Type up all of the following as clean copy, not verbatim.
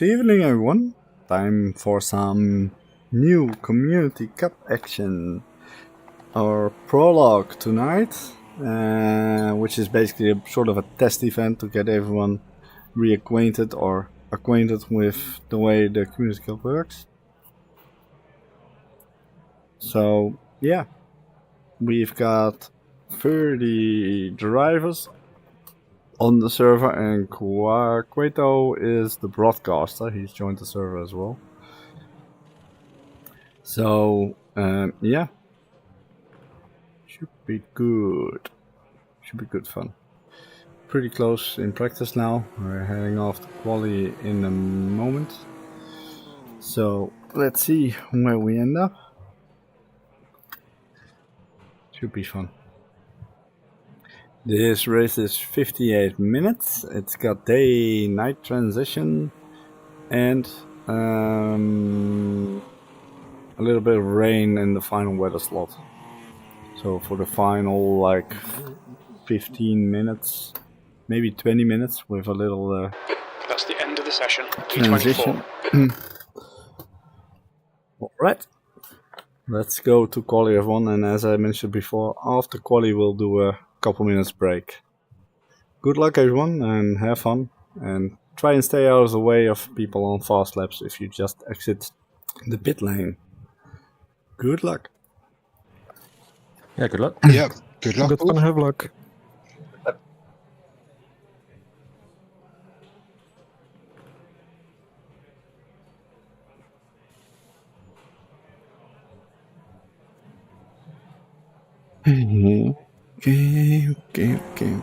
Good evening, everyone. Time for some new Community Cup action. Our Prologue tonight, which is basically a sort of a test event to get everyone reacquainted or acquainted with the way the Community Cup works. So, yeah, we've got 30 drivers on the server, and Cueto is the broadcaster. He's joined the server as well. So, yeah, should be good. Should be good fun. Pretty close in practice now. We're heading off to quali in a moment. So, let's see where we end up. Should be fun. This race is 58 minutes. It's got day-night transition and a little bit of rain in the final weather slot. So for the final, like 15 minutes, maybe 20 minutes with a little that's the end of the session. transition. Alright, let's go to quali F1, and as I mentioned before, after quali we'll do a couple minutes break. Good luck everyone and have fun, and try and stay out of the way of people on fast laps if you just exit the pit lane. Good luck. Yeah, good luck. Yeah, good luck. Good fun, have luck.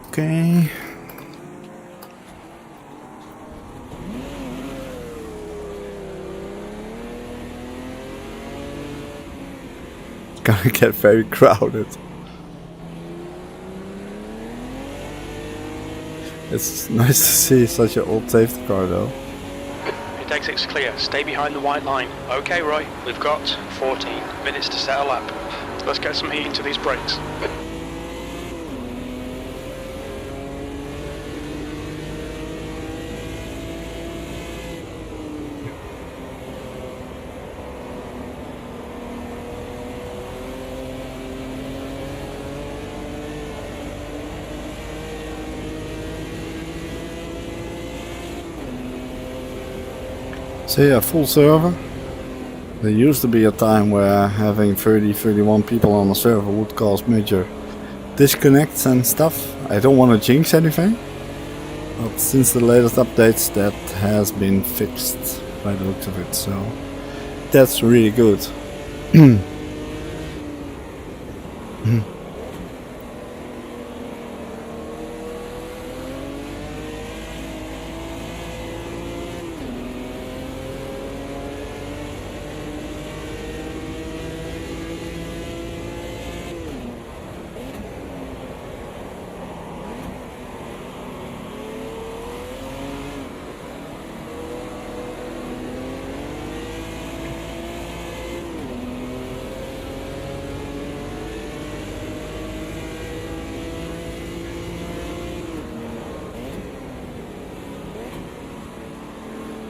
Okay. It's gonna get very crowded. It's nice to see such an old safety car though. Pit exit's clear. Stay behind the white line. Okay, Roy. We've got 14 minutes to set a lap. Let's get some heat into these brakes. So yeah, full server. There used to be a time where having 30-31 people on the server would cause major disconnects and stuff. I don't want to jinx anything, but since the latest updates that has been fixed by the looks of it, so that's really good.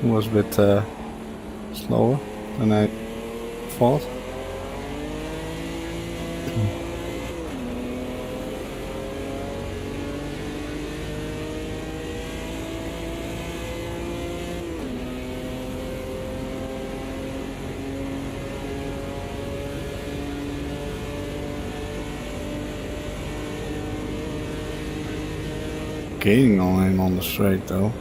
Was a bit slower than I thought. Gaining on him on the straight though.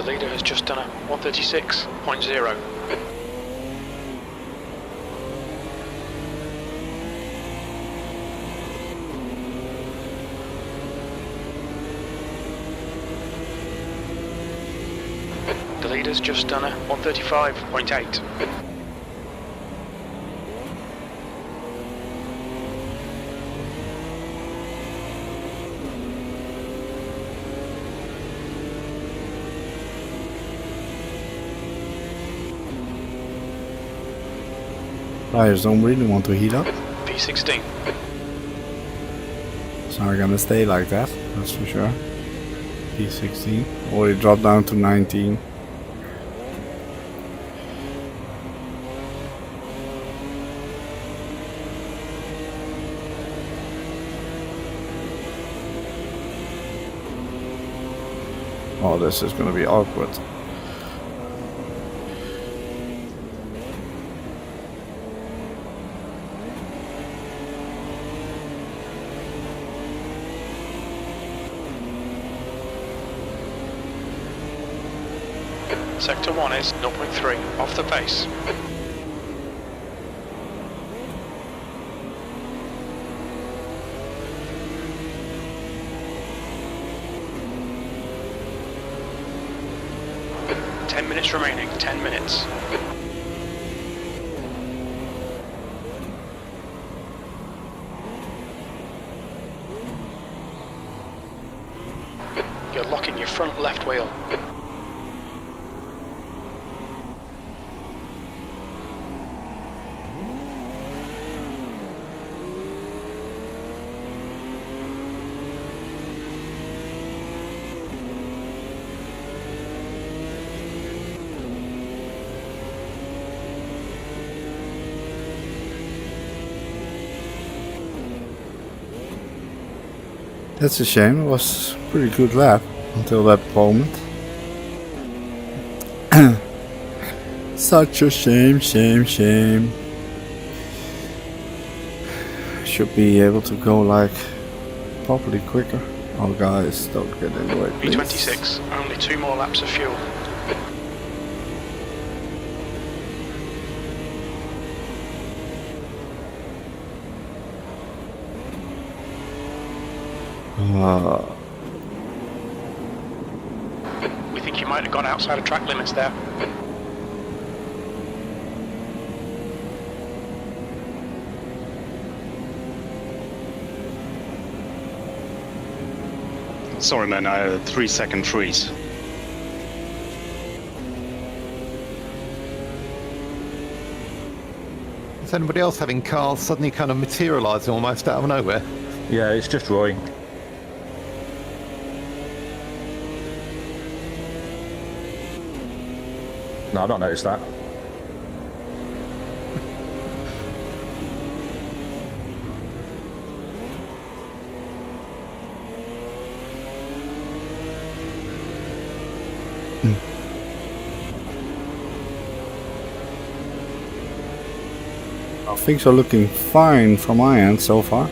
The leader has just done a 136.0. The leader's just done a 135.8. Tires don't really want to heat up, P16. so we're gonna stay like that, that's for sure. P16, already dropped down to 19. Oh, this is gonna be awkward. Sector 1 is 0.3 off the pace. Minutes remaining, 10 minutes. You're locking your front left wheel. That's a shame, it was a pretty good lap until that moment. Such a shame. Should be able to go like probably quicker. Oh guys, don't get in the way, please. B26, only 2 more laps of fuel. We think you might have gone outside of track limits there. Sorry man, I had a 3-second freeze. Is anybody else having cars suddenly kind of materialising almost out of nowhere? Yeah, it's just Roy. No, I've not noticed that. Things are looking fine from my end so far.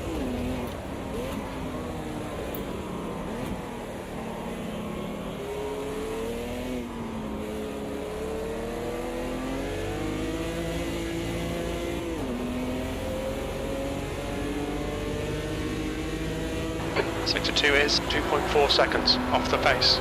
Sector 2 is 2.4 seconds off the pace.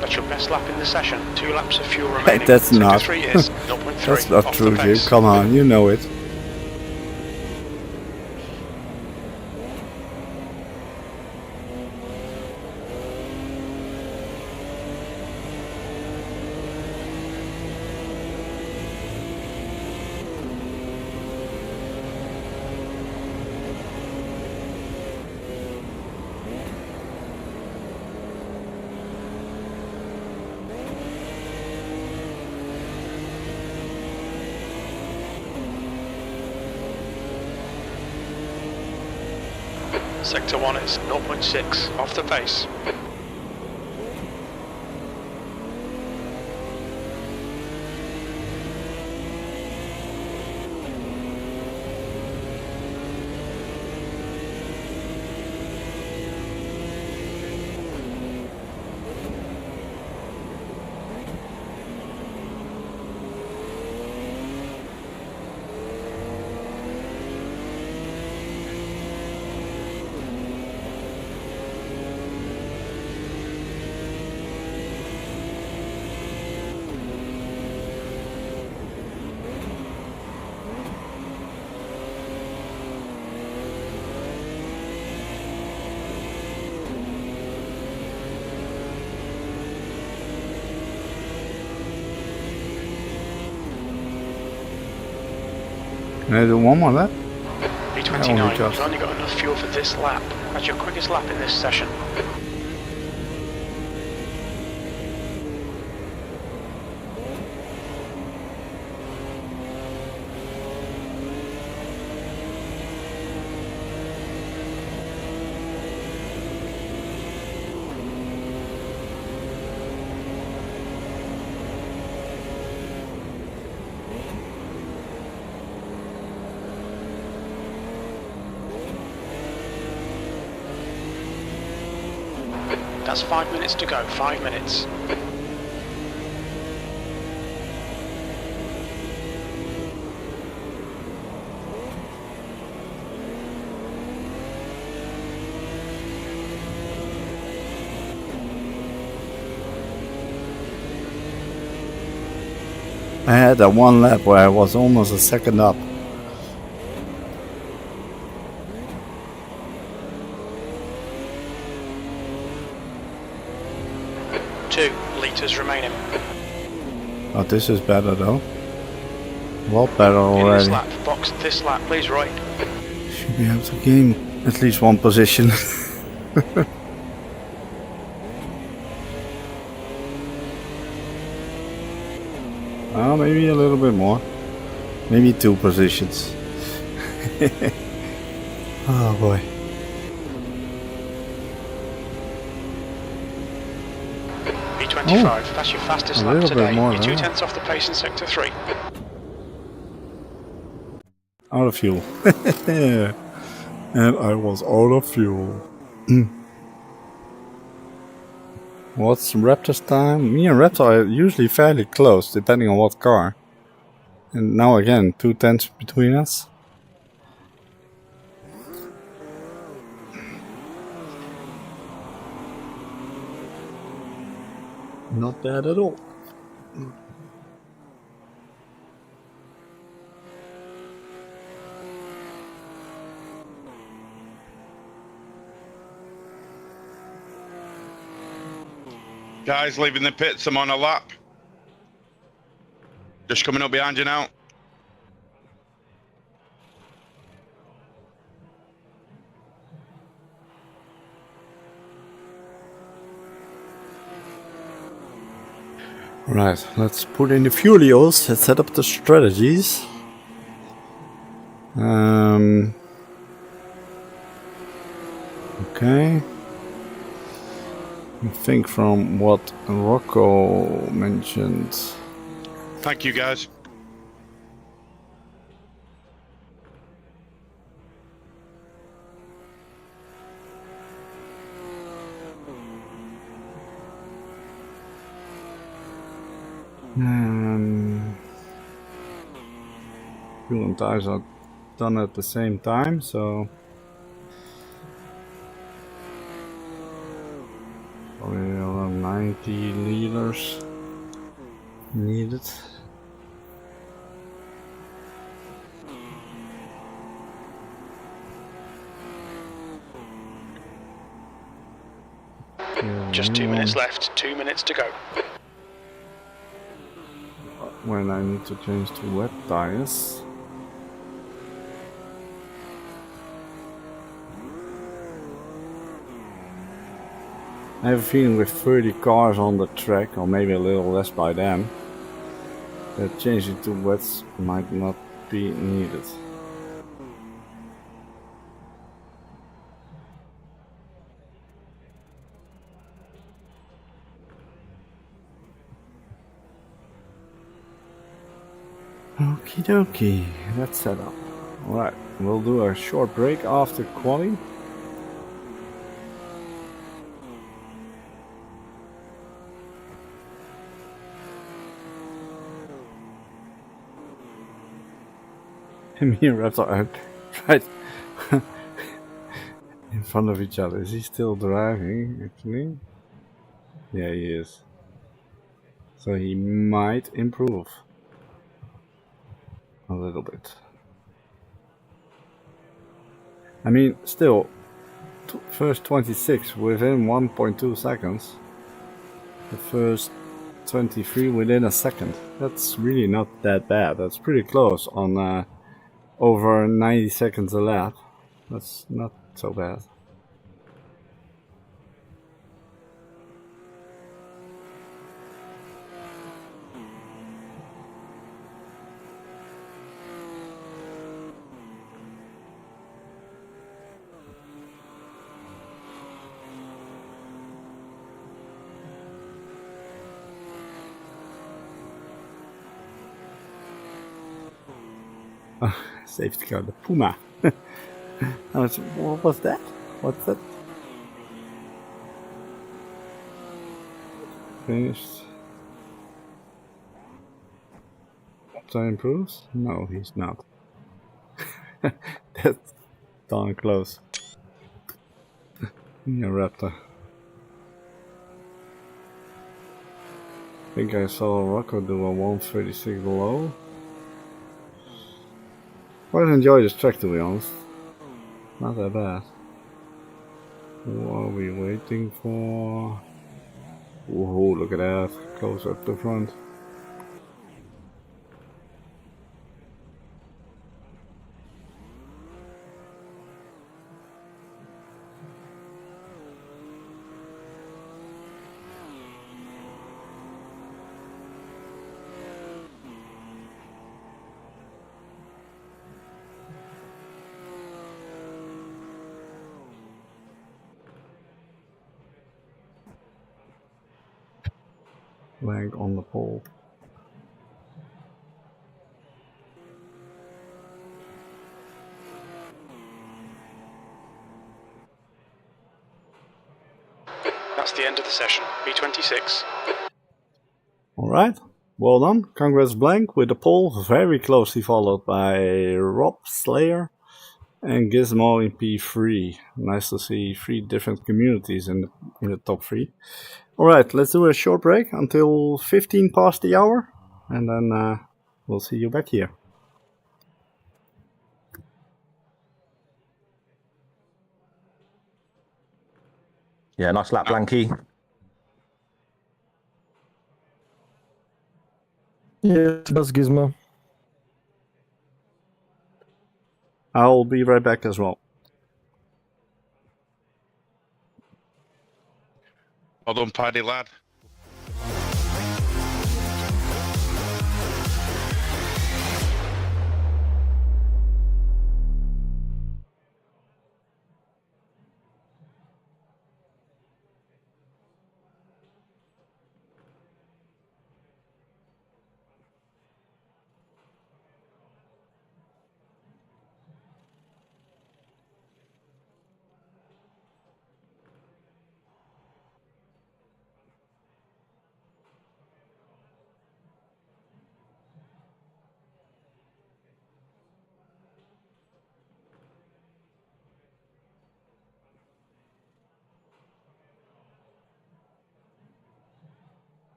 That's your best lap in the session. 2 laps of fuel remaining. Hey, that's Sector not. 3 is 0.3 That's not off true, the Jim. pace. Come on, you know it. Sector 1 is 0.6 off the pace. Can I do one more lap? B29, you've only got enough fuel for this lap. That's your quickest lap in this session. That's 5 minutes to go, 5 minutes. I had that one lap where I was almost a second up. 2 litres remaining. Oh, this is better though. A lot better In this already. lap, box this lap, please, right. Should be able to gain at least one position. Oh, maybe a little bit more. Maybe 2 positions. Oh boy. B25, that's your fastest a lap little bit today. more, You're huh? 2/10 off the pace in Sector 3. Out of fuel. And I was out of fuel. What's Raptor's time? Me and Raptor are usually fairly close, depending on what car. And now again, 2/10 between us. Not bad at all. Guys leaving the pits, I'm on a lap. Just coming up behind you now. Right, let's put in the fuelios and set up the strategies. Okay. I think from what Rocco mentioned. Thank you, guys. Fuel and tires are done at the same time, so probably around 90 liters needed. Just 2 minutes left, 2 minutes to go. When I need to change to wet tires. I have a feeling with 30 cars on the track, or maybe a little less by then, that changing to wets might not be needed. Okie dokie, that's set up. Alright, we'll do a short break after quali. Me and Raptor are right in front of each other. Is he still driving, actually? Yeah, he is. So he might improve a little bit. I mean, still, first 26 within 1.2 seconds. The first 23 within a second. That's really not that bad. That's pretty close on over 90 seconds a lap. That's not so bad. Safety car, the Puma. What was that? What's that? Finished. Time improves? No, he's not. That's darn close. Yeah, Raptor. I think I saw Rocco do a 136 below. Quite enjoy this track, to be honest. Not that bad. What are we waiting for? Whoa, look at that. Close up the front. Lag on the pole. That's the end of the session. B26. Alright, well done. Congrats Blank with the pole, very closely followed by Rob Slayer and Gizmo in P3. Nice to see 3 different communities in the top 3. Alright, let's do a short break until 15 past the hour, and then we'll see you back here. Yeah, nice lap, Blanky. Yeah, that's Gizmo. I'll be right back as well. Well done, Paddy lad.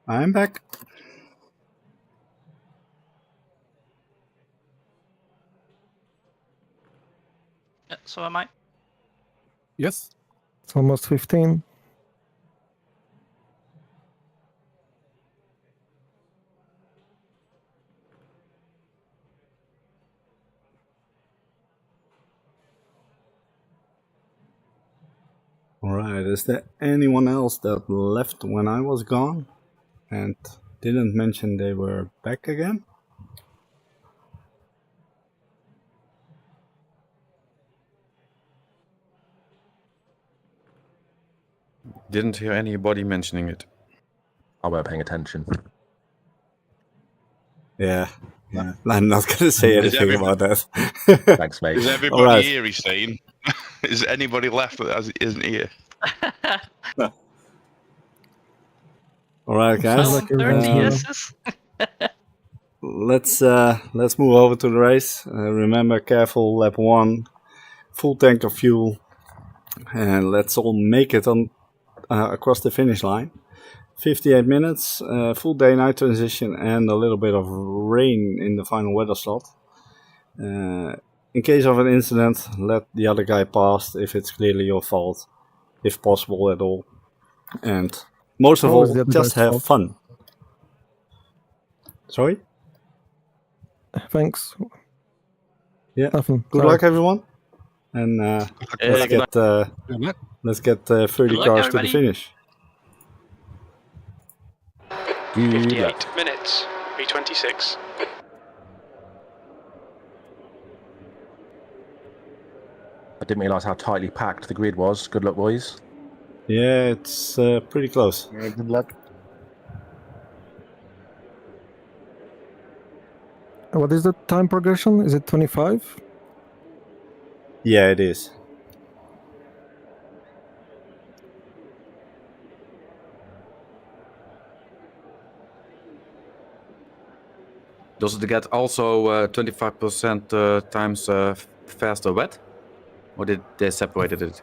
I'm back. Yeah, so am I. Yes. It's almost 15. Alright, is there anyone else that left when I was gone and didn't mention they were back again? Didn't hear anybody mentioning it. I weren't paying attention. Yeah. I'm not gonna say anything about that. Thanks, mate. Is everybody Alright. here, he's saying? Is anybody left that isn't here? Alright, guys. Sounds like 30 everyone's yeses. Let's move over to the race. Remember, careful, lap 1, full tank of fuel, and let's all make it on across the finish line. 58 minutes, full day-night transition, and a little bit of rain in the final weather slot. In case of an incident, let the other guy pass if it's clearly your fault, if possible at all. And most of Always all, the other just guy's have fault. fun. Sorry? Thanks. Yeah. Nothing. Good Sorry. luck, everyone. And let's get 30 luck, cars to the everybody. finish. 58 minutes. B26. I didn't realise how tightly packed the grid was. Good luck, boys. Yeah, it's pretty close. Good luck. What is the time progression? Is it 25? Yeah, it is. Does it get also 25% times faster wet? Or did they separated it?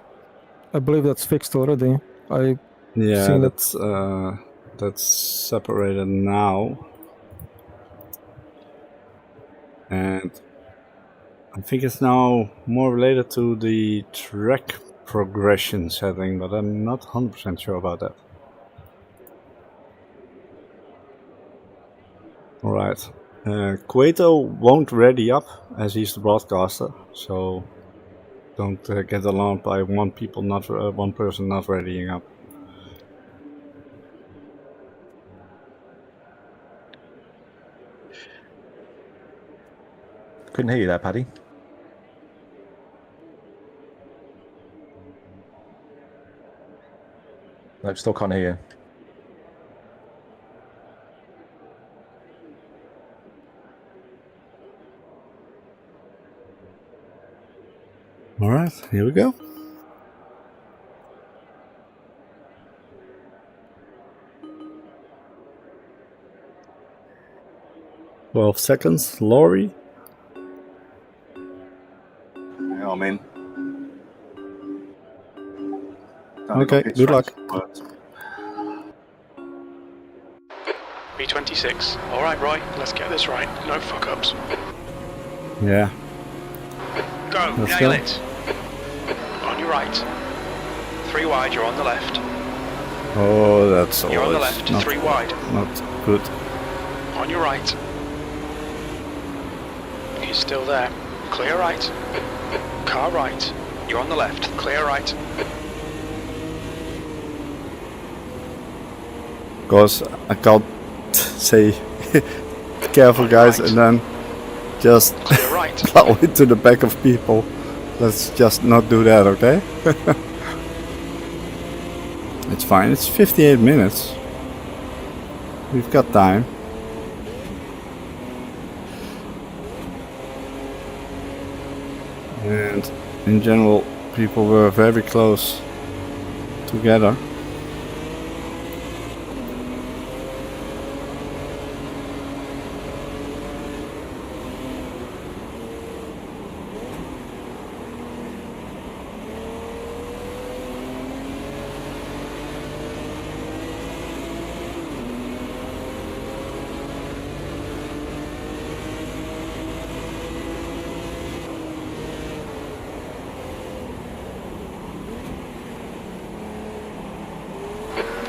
I believe that's fixed already. Yeah, Seen it. that's separated now. And I think it's now more related to the track progression setting, but I'm not 100% sure about that. Alright. Cueto won't ready up as he's the broadcaster, so don't get alarmed by one person not readying up. Couldn't hear you there, Paddy. Nope, still can't hear you. Alright, here we go. "12 seconds, Laurie." Yeah, I'm in. Okay, good luck. B26. Alright, Roy, let's get this right. No fuck ups. Yeah. Go, Let's nail go. it. On your right. 3 wide, you're on the left. Oh, that's always You're on the left, not, 3 wide. not good. On your right. He's still there. Clear right. Car right. You're on the left. Clear right. Because I can't say careful, guys, and then just Clear right. plow into the back of people. Let's just not do that, okay? It's fine. It's 58 minutes. We've got time. And in general, people were very close together.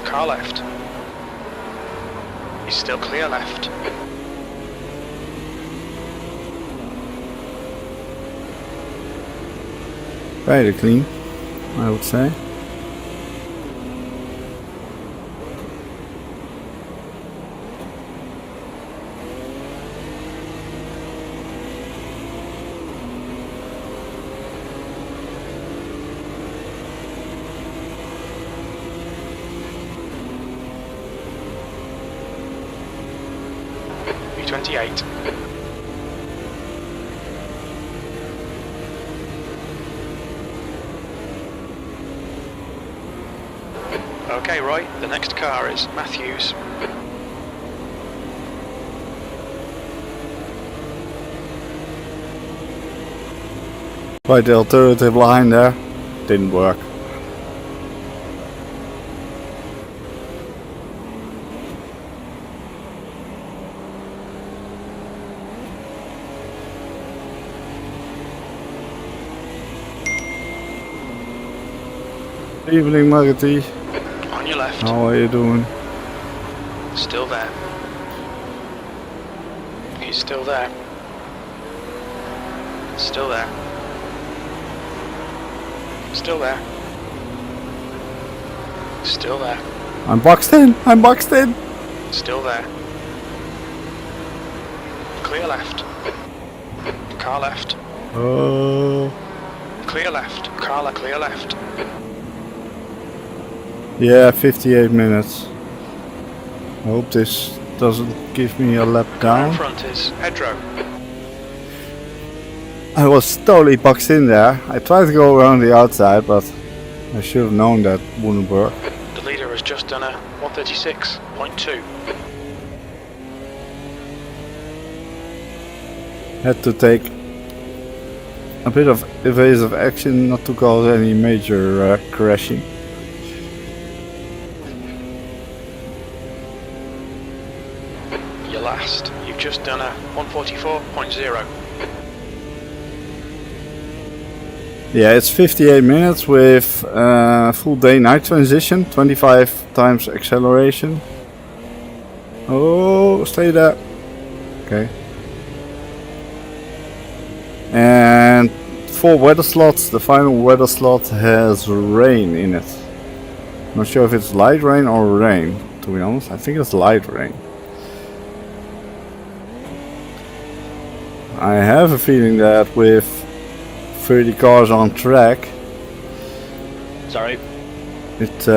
car left. He's still clear left. Very clean, I would say. V28. Okay, Roy, the next car is Matthews. Right, the alternative line there didn't work. Evening, Marity. On your left. How are you doing? Still there. He's still there. Still there. Still there. Still there. I'm boxed in. I'm boxed in. Still there. Clear left. Car left. Oh. Clear left. Car clear left. Yeah, 58 minutes. I hope this doesn't give me a lap Car in down. front is Pedro. I was totally boxed in there. I tried to go around the outside, but I should have known that wouldn't work. The leader has just done a 136.2. Had to take a bit of evasive action not to cause any major crashing. You're last. You've just done a 144.0. Yeah, it's 58 minutes with full day night transition, 25 times acceleration. Oh, stay there. Okay. And 4 weather slots. The final weather slot has rain in it. Not sure if it's light rain or rain, to be honest. I think it's light rain. I have a feeling that with 30 cars on track, Sorry. it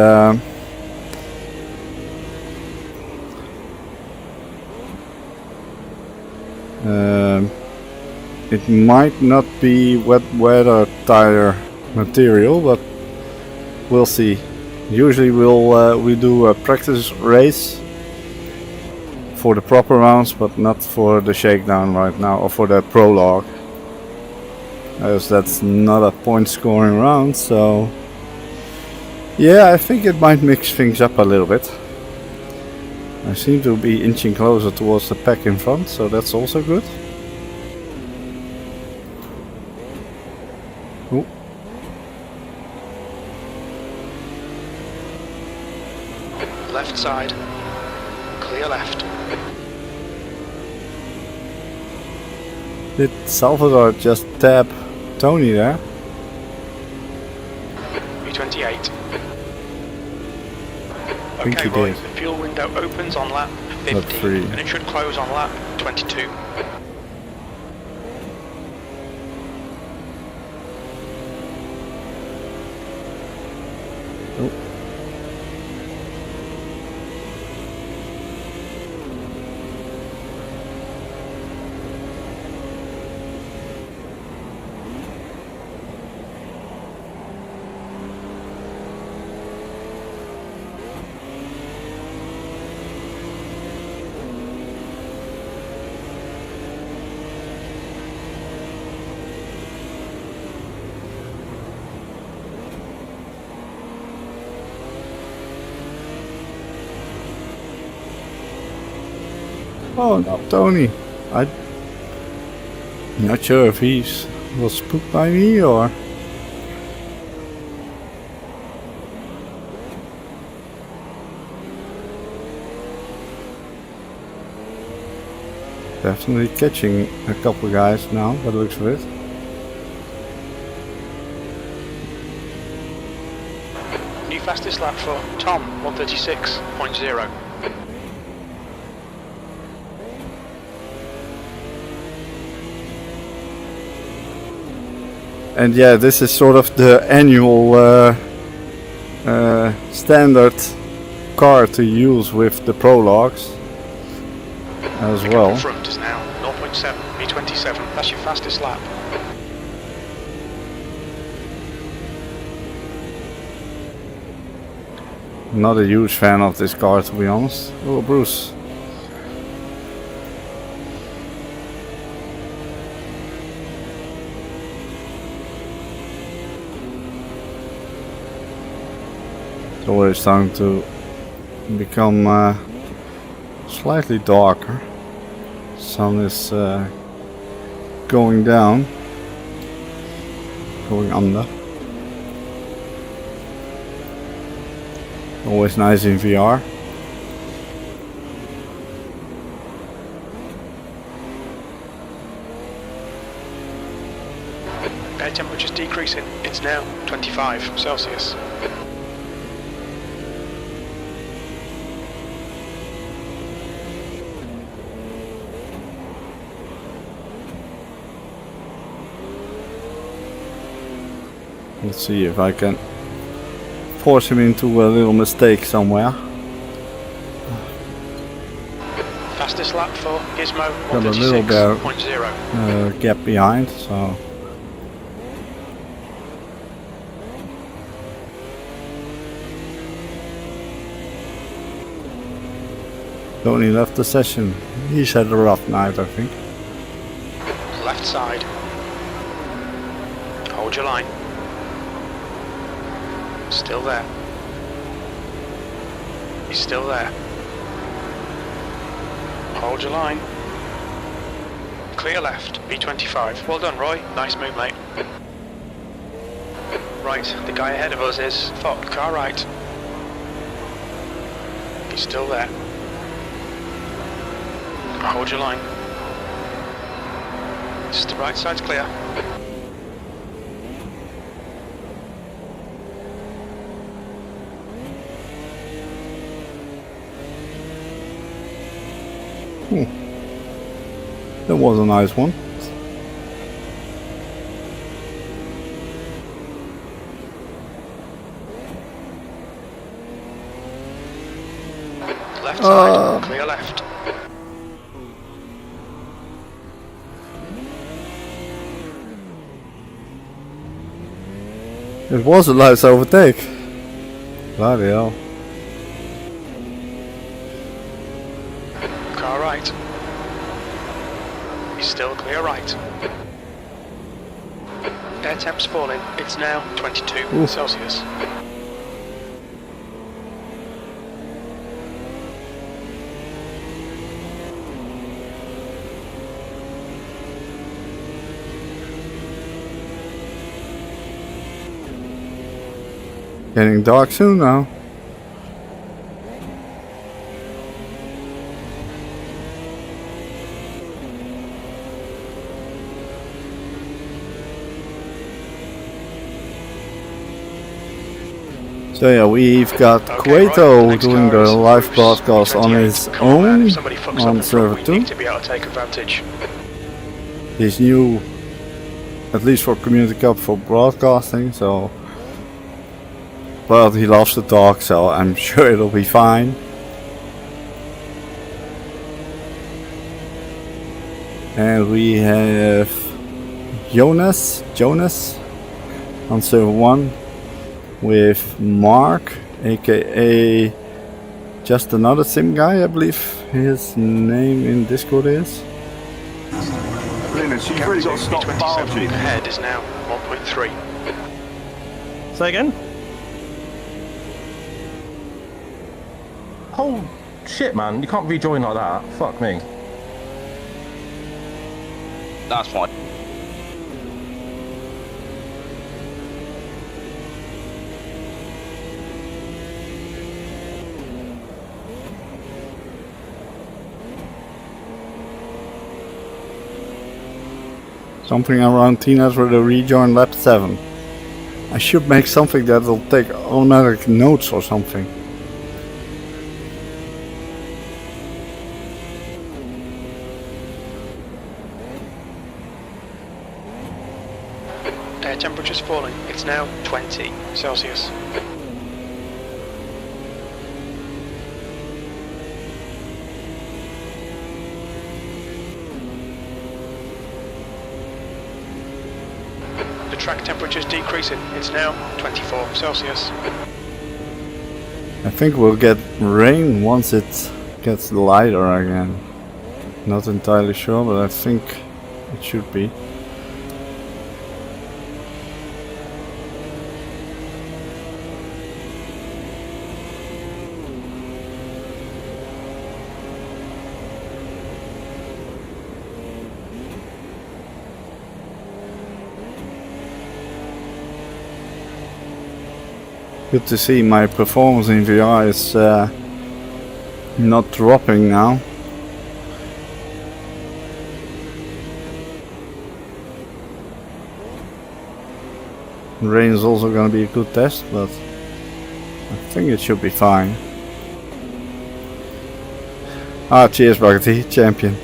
it might not be wet weather tire material, but we'll see. Usually we do a practice race for the proper rounds, but not for the shakedown right now, or for the prologue, as that's not a point scoring round. So yeah, I think it might mix things up a little bit. I seem to be inching closer towards the pack in front, so that's also good. Ooh. Left side. Clear left. Did Salvador just tap Tony there? V28. I think Okay, he Roy, did. the fuel window opens on lap 50 3. and it should close on lap 22. Oh. Oh, no, Tony. I'm not sure if he was spooked by me or... Definitely catching a couple guys now, by the looks of it. New fastest lap for Tom, 136.0. And yeah, this is sort of the annual standard car to use with the Prologues as well. Front is now 0.7, V27. That's your fastest lap. Not a huge fan of this car, to be honest. Oh, Bruce. It's already starting to become slightly darker. Sun is going down, going under. Always nice in VR. Air temperature's decreasing. It's now 25 Celsius. Let's see if I can force him into a little mistake somewhere. Fastest lap for Gizmo, Got a little bit 136.0. gap behind, so Tony left the session. He's had a rough night, I think. Left side. Hold your line. Still there. He's still there. Hold your line. Clear left, B25. Well done, Roy. Nice move, mate. Right, the guy ahead of us is Fox, car right. He's still there. Hold your line. Just the right side's clear. That was a nice one. Left side, clear left. It was a nice overtake. Bloody hell. Car right. He's still clear right. Air temp's falling. It's now 22 Celsius. Getting dark soon now. So yeah, we've got Cueto right. doing the live broadcast on his own If somebody fucks on up, server we 2. need to be able to take advantage. He's new, at least for Community Cup, for broadcasting, so... But he loves to talk, so I'm sure it'll be fine. And we have Jonas on server 1 with Mark, aka just another sim guy, I believe his name in Discord is. Linus, you've really got to stop barging. Ahead is now 1.3. Say again? Oh shit, man! You can't rejoin like that. Fuck me. That's fine. Something around TNET with a rejoin lap 7. I should make something that will take automatic notes or something. Air temperature's falling. It's now 20 Celsius. The track temperature's decreasing. It's now 24 Celsius. I think we'll get rain once it gets lighter again. Not entirely sure, but I think it should be. Good to see my performance in VR is not dropping now. Rain is also going to be a good test, but I think it should be fine. Ah, cheers, Buckety, champion.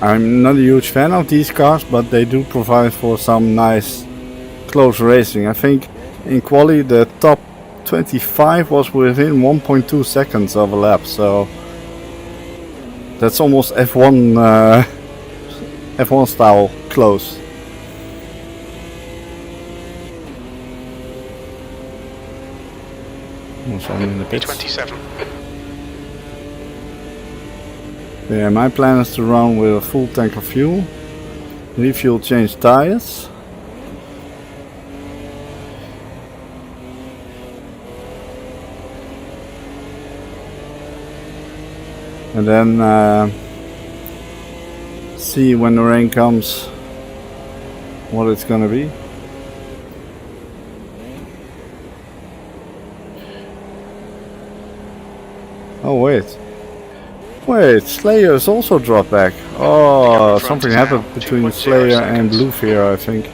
I'm not a huge fan of these cars, but they do provide for some nice close racing. I think in quali the top 25 was within 1.2 seconds of a lap, so that's almost F1 F1 style close. Also in the pits. B27. Yeah, my plan is to run with a full tank of fuel, refuel, change tires. And then see when the rain comes what it's gonna be. Oh wait. Wait, Slayer's also dropped back. Oh, something happened between Slayer and Bluefear, I think.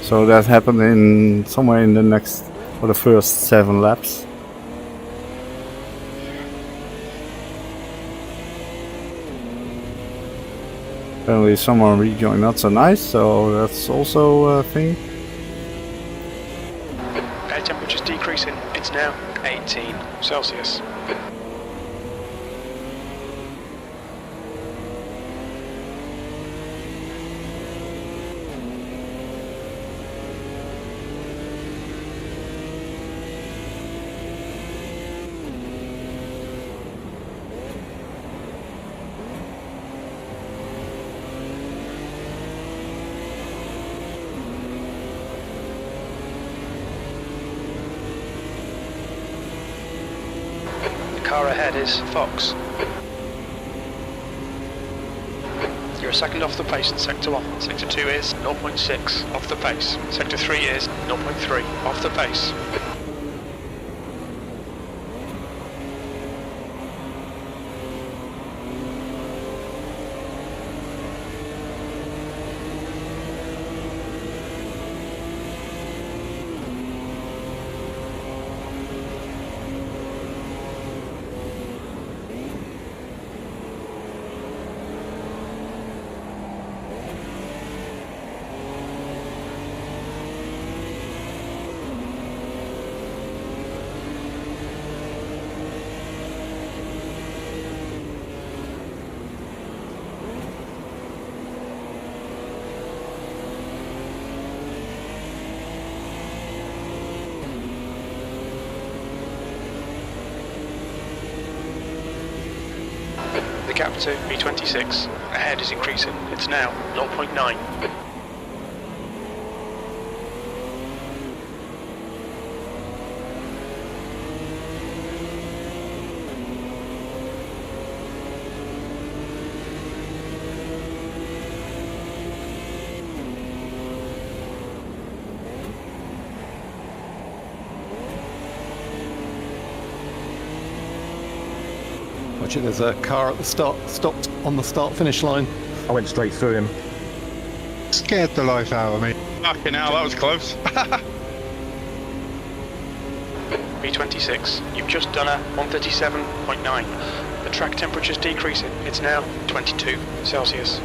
So that happened in somewhere in the next, for the first 7 laps. Apparently someone rejoined not so nice, so that's also a thing. Air temperature's decreasing. It's now 18 Celsius. Car ahead is Fox. You're a second off the pace in Sector 1. Sector 2 is 0.6 off the pace. Sector 3 is 0.3 off the pace. The gap to B26 ahead is increasing. It's now 0.9. Watch it, there's a car at the start, stopped on the start-finish line. I went straight through him. Scared the life out of me. Fucking hell, that was close. B26, you've just done a 137.9. The track temperature's decreasing. It's now 22 Celsius.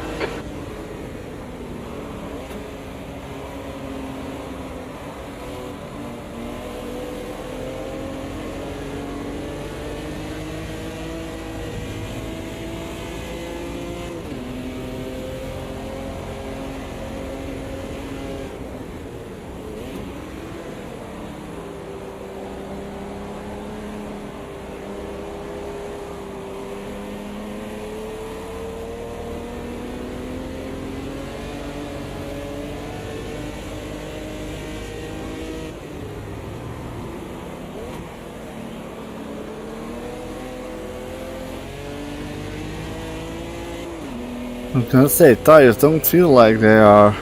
I was gonna say, tires don't feel like they are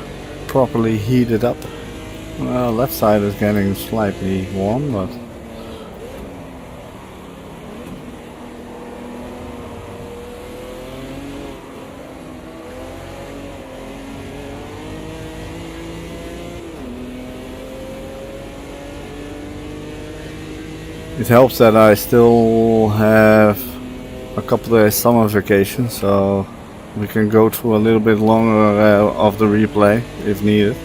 properly heated up. Well, left side is getting slightly warm, but... It helps that I still have a couple days summer vacation, so we can go through a little bit longer of the replay if needed.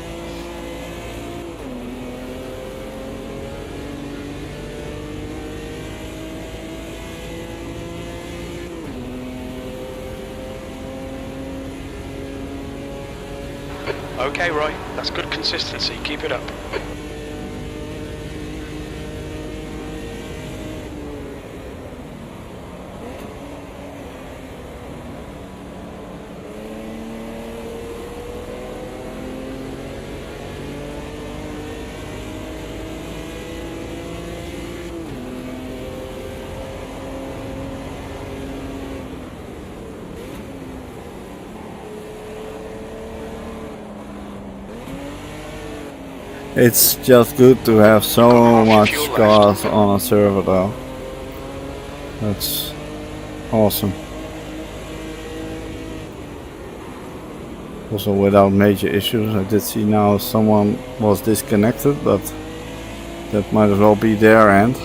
Okay, Roy, that's good consistency. Keep it up. It's just good to have so much cars on a server though. That's awesome. Also without major issues. I did see now someone was disconnected, but that might as well be their end.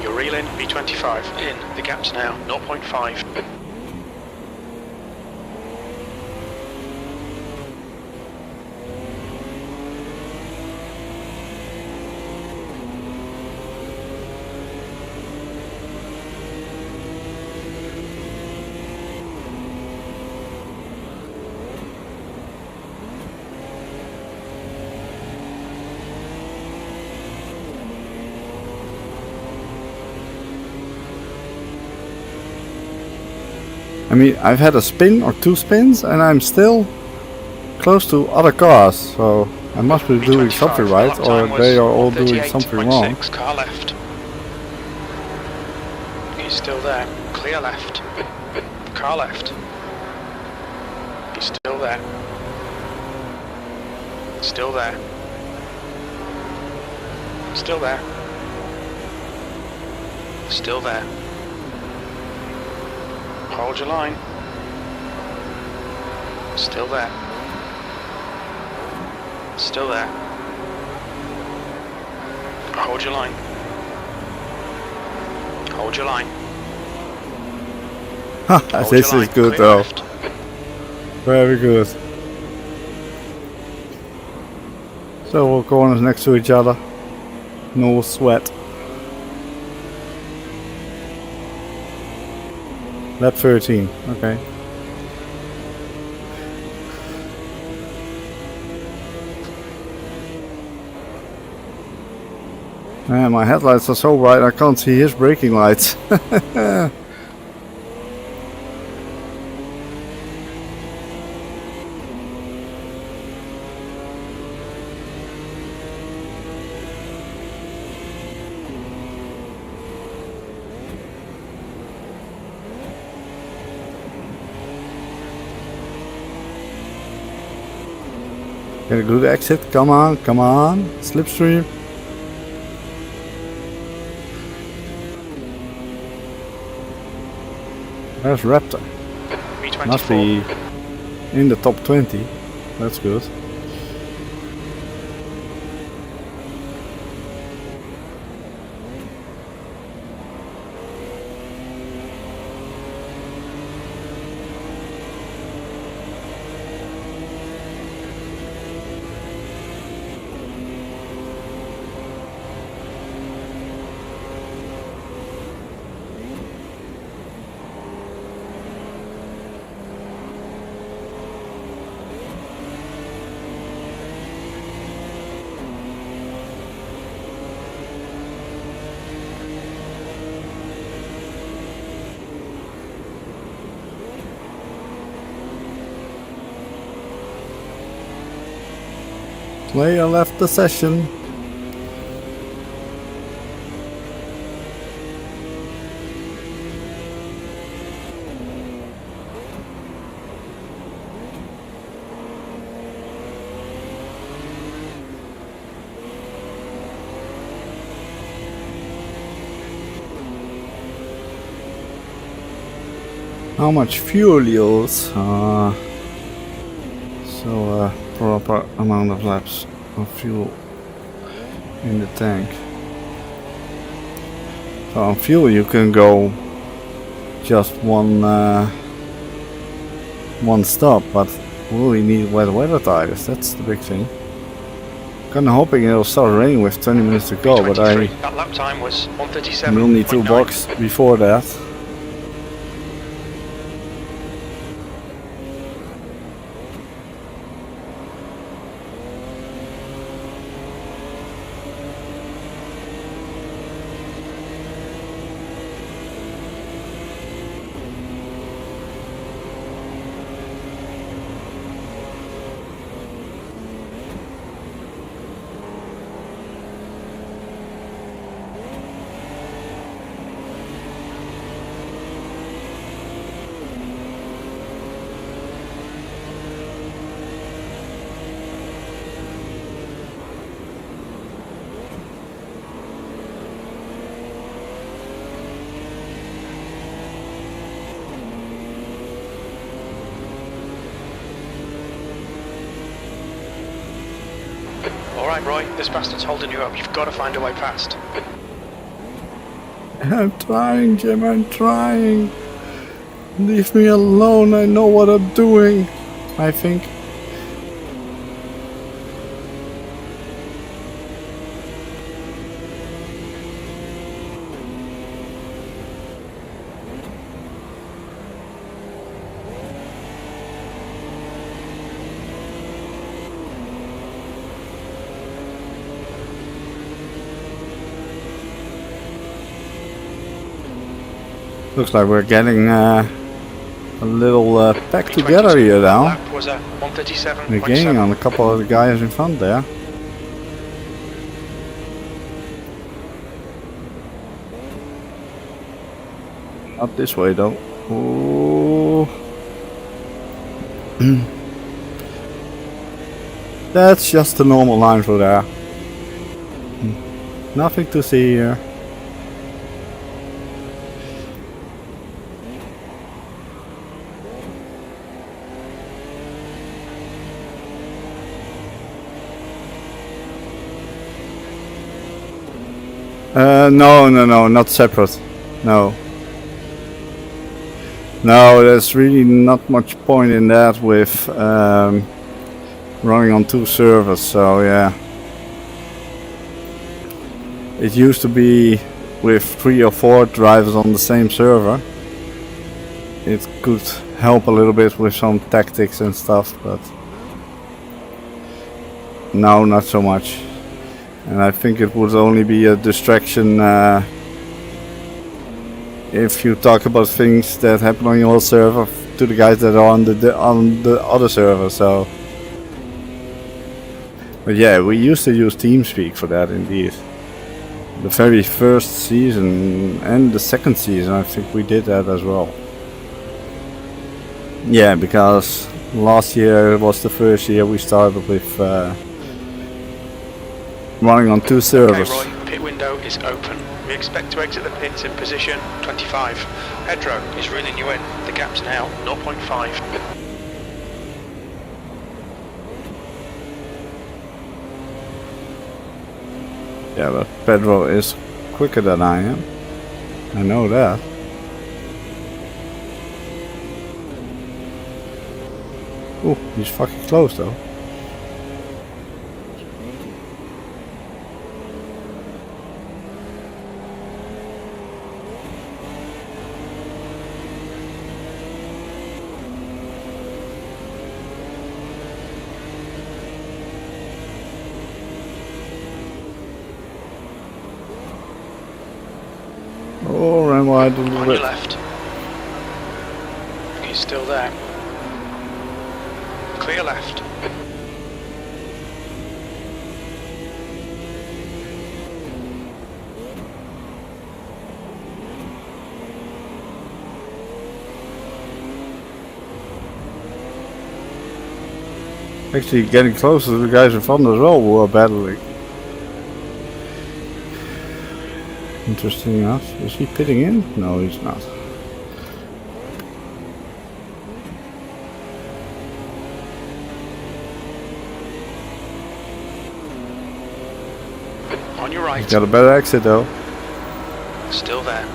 You're reeling, B25 in. The gap's now 0.5. I mean, I've had a spin or two spins and I'm still close to other cars, so I must be doing something right, or they are all doing something wrong. Car left. He's still there. Clear left. Car left. He's still there. Still there. Still there. Still there. Hold your line. Still there. Still there. Hold your line. Hold your line. This is good though. Very good. So all corners next to each other. No sweat. Lap 13, okay. Man, my headlights are so bright I can't see his braking lights. Get a good exit, come on, come on, slipstream. Where's Raptor? V24. Must be in the top 20. That's good. Player left the session. How much fuel yields? Proper amount of laps of fuel in the tank. So on fuel you can go just one stop, but will we need wet weather tires? That's the big thing. Kinda hoping it'll start raining with 20 minutes to go, but I That lap time was 1:37.9. will need 2 bucks before that. Alright, Roy, this bastard's holding you up. You've got to find a way past. I'm trying, Jim, I'm trying. Leave me alone, I know what I'm doing, I think. Looks like we're getting a little pack together here now. Lap was a 1:37.7. We're gaining on a couple of the guys in front there. Not this way though. Ooh. That's just a normal line through there. Nothing to see here. No, not separate. No. No, there's really not much point in that with running on 2 servers, so yeah. It used to be with 3 or 4 drivers on the same server. It could help a little bit with some tactics and stuff, but no, not so much. And I think it would only be a distraction if you talk about things that happen on your server to the guys that are on the other server. So, but yeah, we used to use TeamSpeak for that indeed. The very first season and the second season, I think we did that as well. Yeah, because last year was the first year we started with running on 2 servers. Okay, Roy, pit window is open. We expect to exit the pits in position 25. Pedro is reeling you in. The gap's now 0.5. Yeah, but Pedro is quicker than I am. I know that. Oh, he's fucking close though. Oh, ran wide a little On your bit. left. He's still there. Clear left. Actually getting closer to the guys in front as well who are battling. Interesting enough. Is he pitting in? No, he's not. On your right. He's got a better exit though. Still there.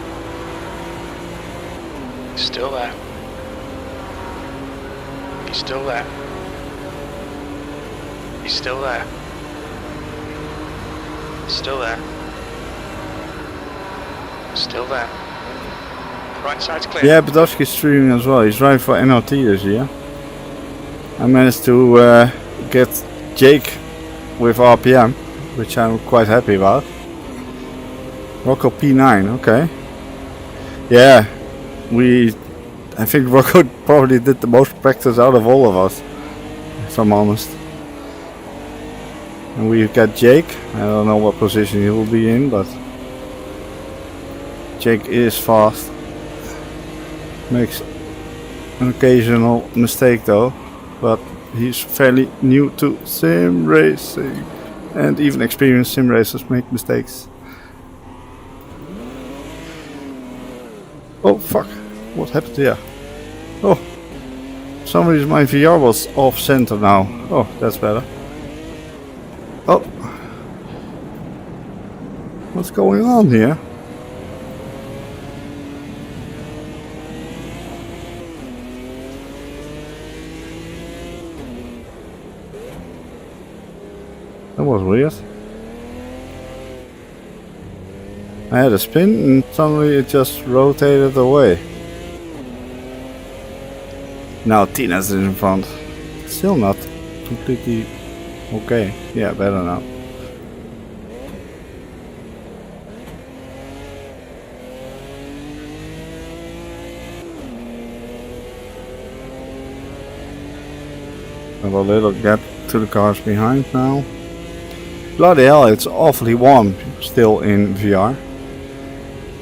Still there. He's still there. He's still there. Still there. Still there. Right side's clear. Yeah, Badowski's streaming as well. He's driving for NRT this year. I managed to get Jake with RPM, which I'm quite happy about. Rocco P9, okay. Yeah, I think Rocco probably did the most practice out of all of us, if I'm honest. And we've got Jake. I don't know what position he will be in, but Jake is fast. Makes an occasional mistake though, but he's fairly new to sim racing, and even experienced sim racers make mistakes. Oh fuck, what happened here? Oh, for some reason my VR was off center now. Oh, that's better. Oh, what's going on here? That was weird. I had a spin and suddenly it just rotated away. Now Tina's in front. Still not completely okay. Yeah, better now. Have a little gap to the cars behind now. Bloody hell, it's awfully warm still in VR.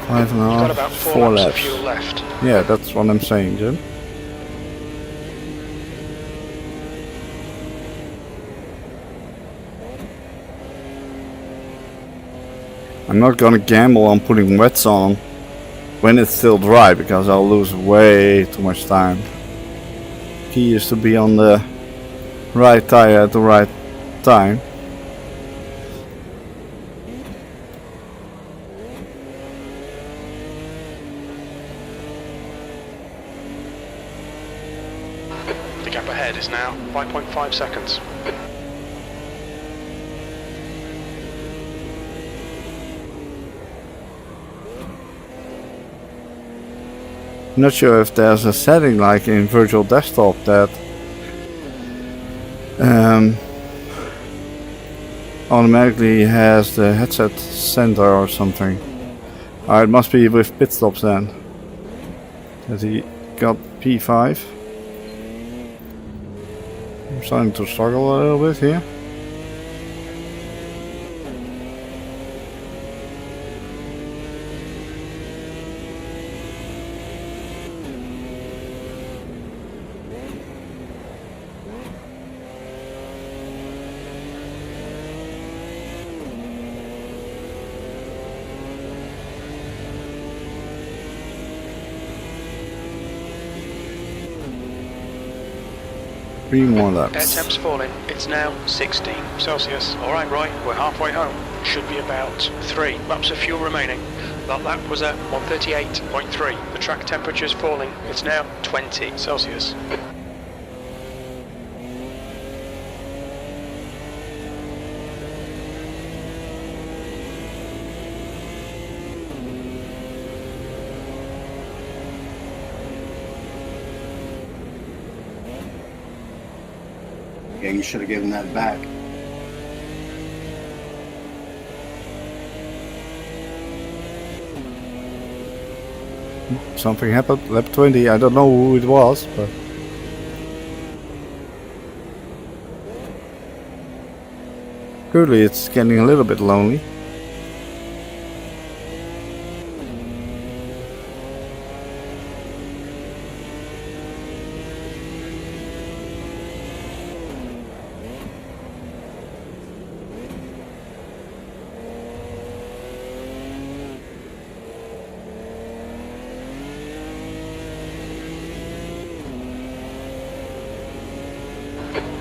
5.5, You've got about 4 laps of laps. fuel left. Yeah, that's what I'm saying, Jim. I'm not gonna gamble on putting wets on when it's still dry because I'll lose way too much time. Key is to be on the right tire at the right time. The gap ahead is now 5.5 seconds. I'm not sure if there's a setting like in Virtual Desktop that automatically has the headset center or something. It must be with pit stops then. That he got P5. I'm starting to struggle a little bit here. 3 more Air laps. temp's falling. It's now 16 Celsius. All right, Roy, we're halfway home. Should be about 3 laps of fuel remaining. That lap was at 138.3. The track temperature's falling. It's now 20 Celsius. Yeah, you should have given that back. Something happened. Lap 20. I don't know who it was, but currently it's getting a little bit lonely.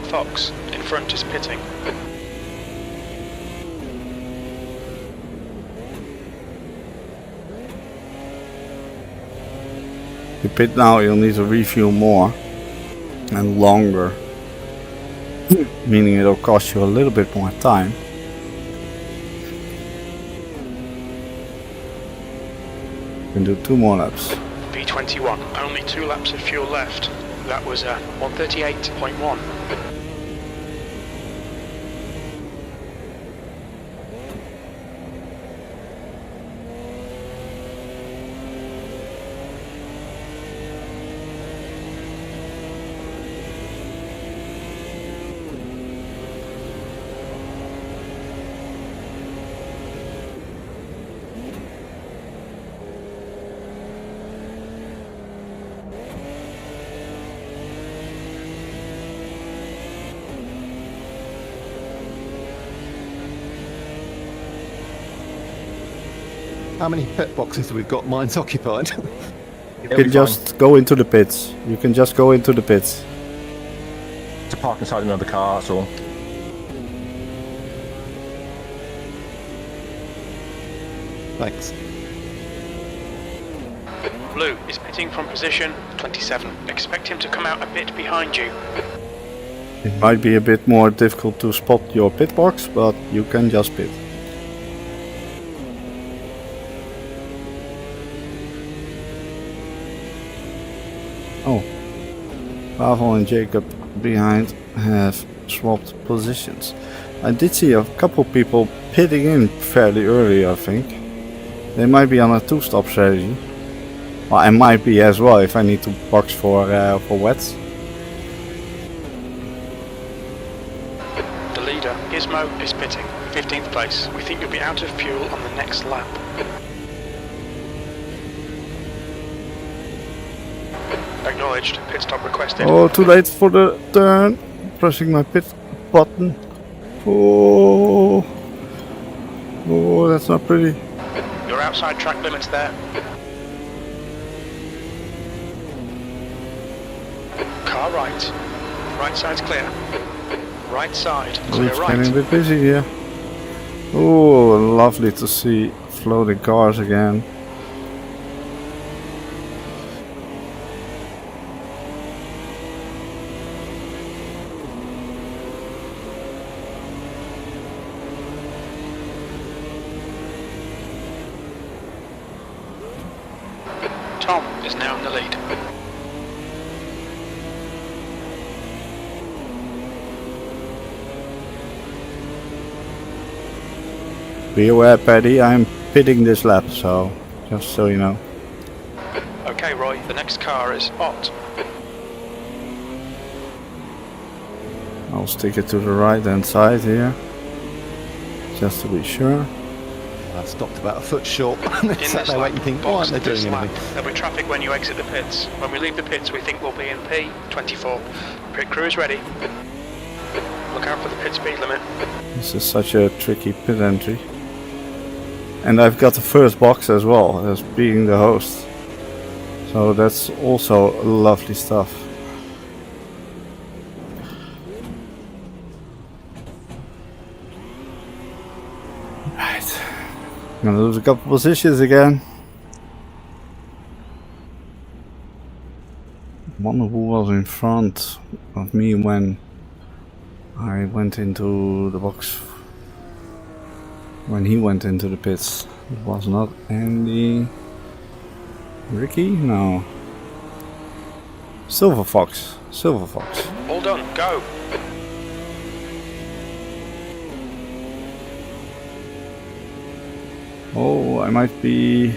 Fox, in front is pitting. If you pit now, you'll need to refuel more and longer, meaning it'll cost you a little bit more time. You can do 2 more laps. V21, only 2 laps of fuel left. That was at 138.1. How many pit boxes have we got? Mine's occupied. You can just go into the pits. You can just go into the pits. To park inside another car, that's all. Thanks. Blue is pitting from position 27. Expect him to come out a bit behind you. It might be a bit more difficult to spot your pit box, but you can just pit. Oh, Pavel and Jacob behind have swapped positions. I did see a couple people pitting in fairly early, I think. They might be on a 2-stop strategy. Well, I might be as well if I need to box for wets. The leader, Gizmo, is pitting. 15th place. We think you'll be out of fuel on the next lap. Acknowledged. Pit stop requested. Oh, too late for the turn. Pressing my pit button. Oh, oh, that's not pretty. You're outside track limits there. Car right. Right side's clear. Right side, clear It's right. getting a bit busy here. Oh, lovely to see floating cars again. Tom is now in the lead. Be aware, Paddy, I'm pitting this lap, so just so you know. Okay, Roy, the next car is Ott. I'll stick it to the right hand side here, just to be sure. I stopped about a foot short. In Sat this there lap, waiting, thinking, why box aren't they this doing lap. anything? There'll be traffic when you exit the pits. When we leave the pits, we think we'll be in P24. Pit crew is ready. Look out for the pit speed limit. This is such a tricky pit entry. And I've got the first box as well, as being the host. So that's also lovely stuff. Gonna lose a couple positions again. Wonder who was in front of me when I went into the box. When he went into the pits. It was not Andy. Ricky? No. Silver Fox. Silver Fox. All done, go. Oh, I might be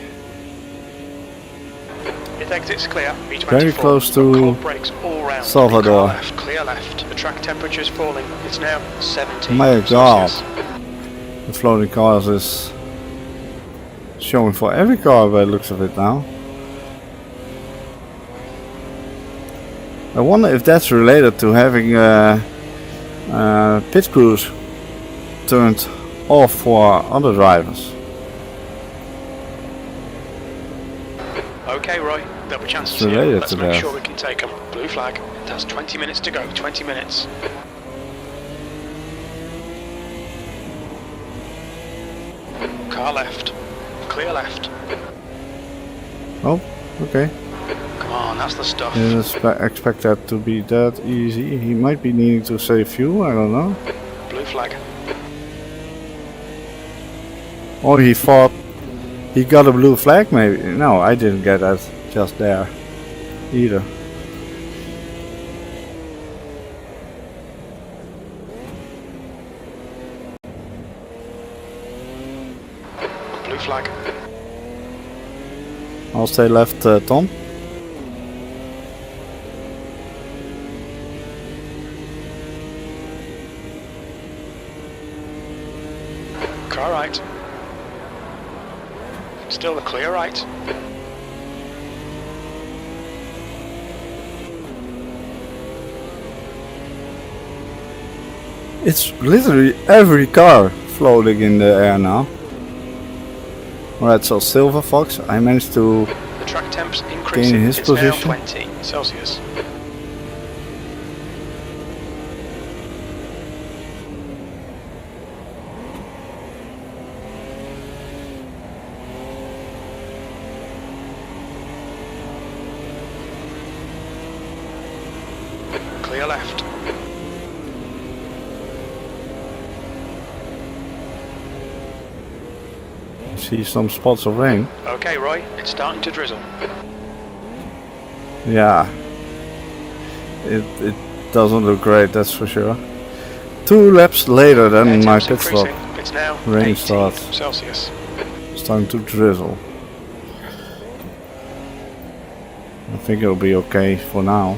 It exits clear. B24. very close to Cold brakes all round. Salvador. Car left, clear left. The track temperature's falling. It's now 17. My God. Celsius. The floating cars is showing for every car by the looks of it now. I wonder if that's related to having pit crews turned off for other drivers. Okay, Roy. There'll be chances It's here. related Let's to make that. sure we can take them. Blue flag. It has 20 minutes to go. 20 minutes. Car left. Clear left. Oh, okay. Come on, that's the stuff. Didn't expect that to be that easy. He might be needing to save fuel, I don't know. Blue flag. Or he thought he got a blue flag maybe. No, I didn't get that just there either. Blue flag. I'll stay left, Tom. Car right. Still the clear right. It's literally every car floating in the air now. Alright, so Silver Fox, I managed to The track temp's increasing. his It's position. now 20 Celsius. Clear left. see some spots of rain. Okay, Roy, it's starting to drizzle. Yeah. It doesn't look great, that's for sure. 2 laps later than my pit stop. It's now Rain 18 starts. Celsius. Starting to drizzle. I think it'll be okay for now.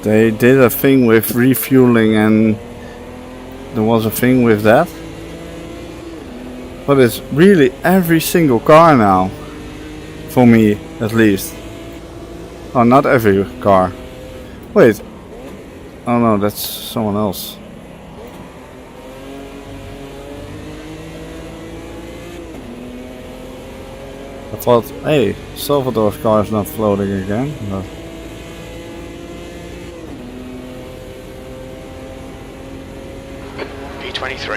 They did a thing with refueling and there was a thing with that. But it's really every single car now. For me, at least. Oh, not every car. Wait. Oh no, that's someone else. I thought, hey, Salvador's car is not floating again. But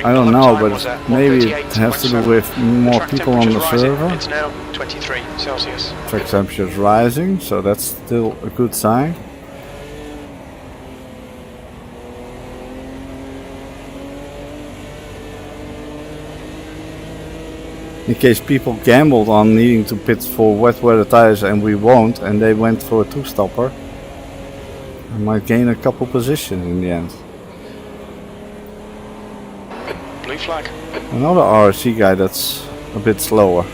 I don't know, but maybe it has to do with more people on the server. It's now 23 Celsius. Track temperature is rising, so that's still a good sign. In case people gambled on needing to pit for wet weather tires and we won't, and they went for a 2-stopper, I might gain a couple positions in the end. Blue flag. Another RC guy that's a bit slower.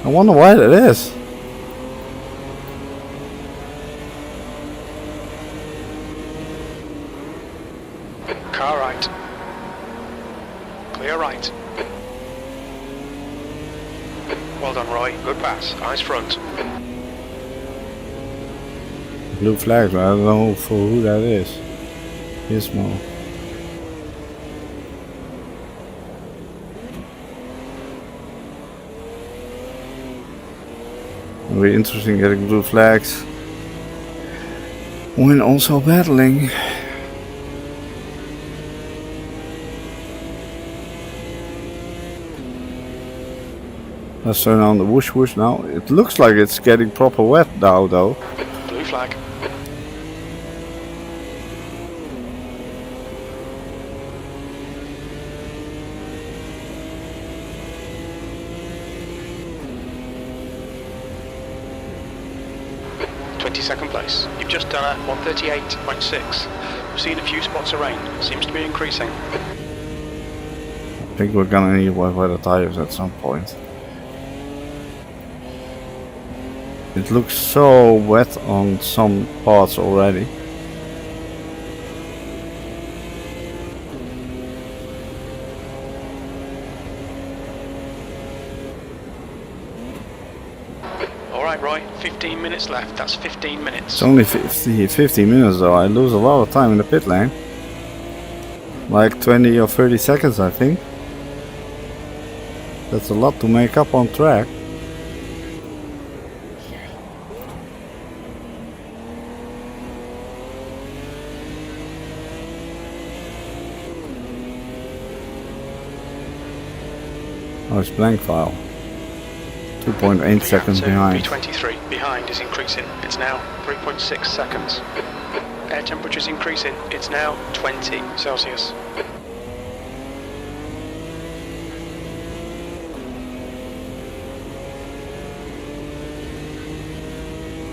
I wonder why that is. Car right. Clear right. Well done, Roy. Good pass. Eyes front. Blue flag, but I don't know for who that is. Gizmo. Very interesting getting blue flags when also battling. Let's turn on the whoosh whoosh now. It looks like it's getting proper wet now though. Blue flag. Second place. You've just done a 138.6. We've seen a few spots of rain. Seems to be increasing. I think we're gonna need wet weather tires at some point. It looks so wet on some parts already. Alright, Roy, 15 minutes left. That's 15 minutes. It's only 50 minutes though. I lose a lot of time in the pit lane. Like 20 or 30 seconds, I think. That's a lot to make up on track. Oh, it's blank file. 2.8 seconds behind. V23 behind is increasing. It's now 3.6 seconds. Air temperature is increasing. It's now 20 Celsius.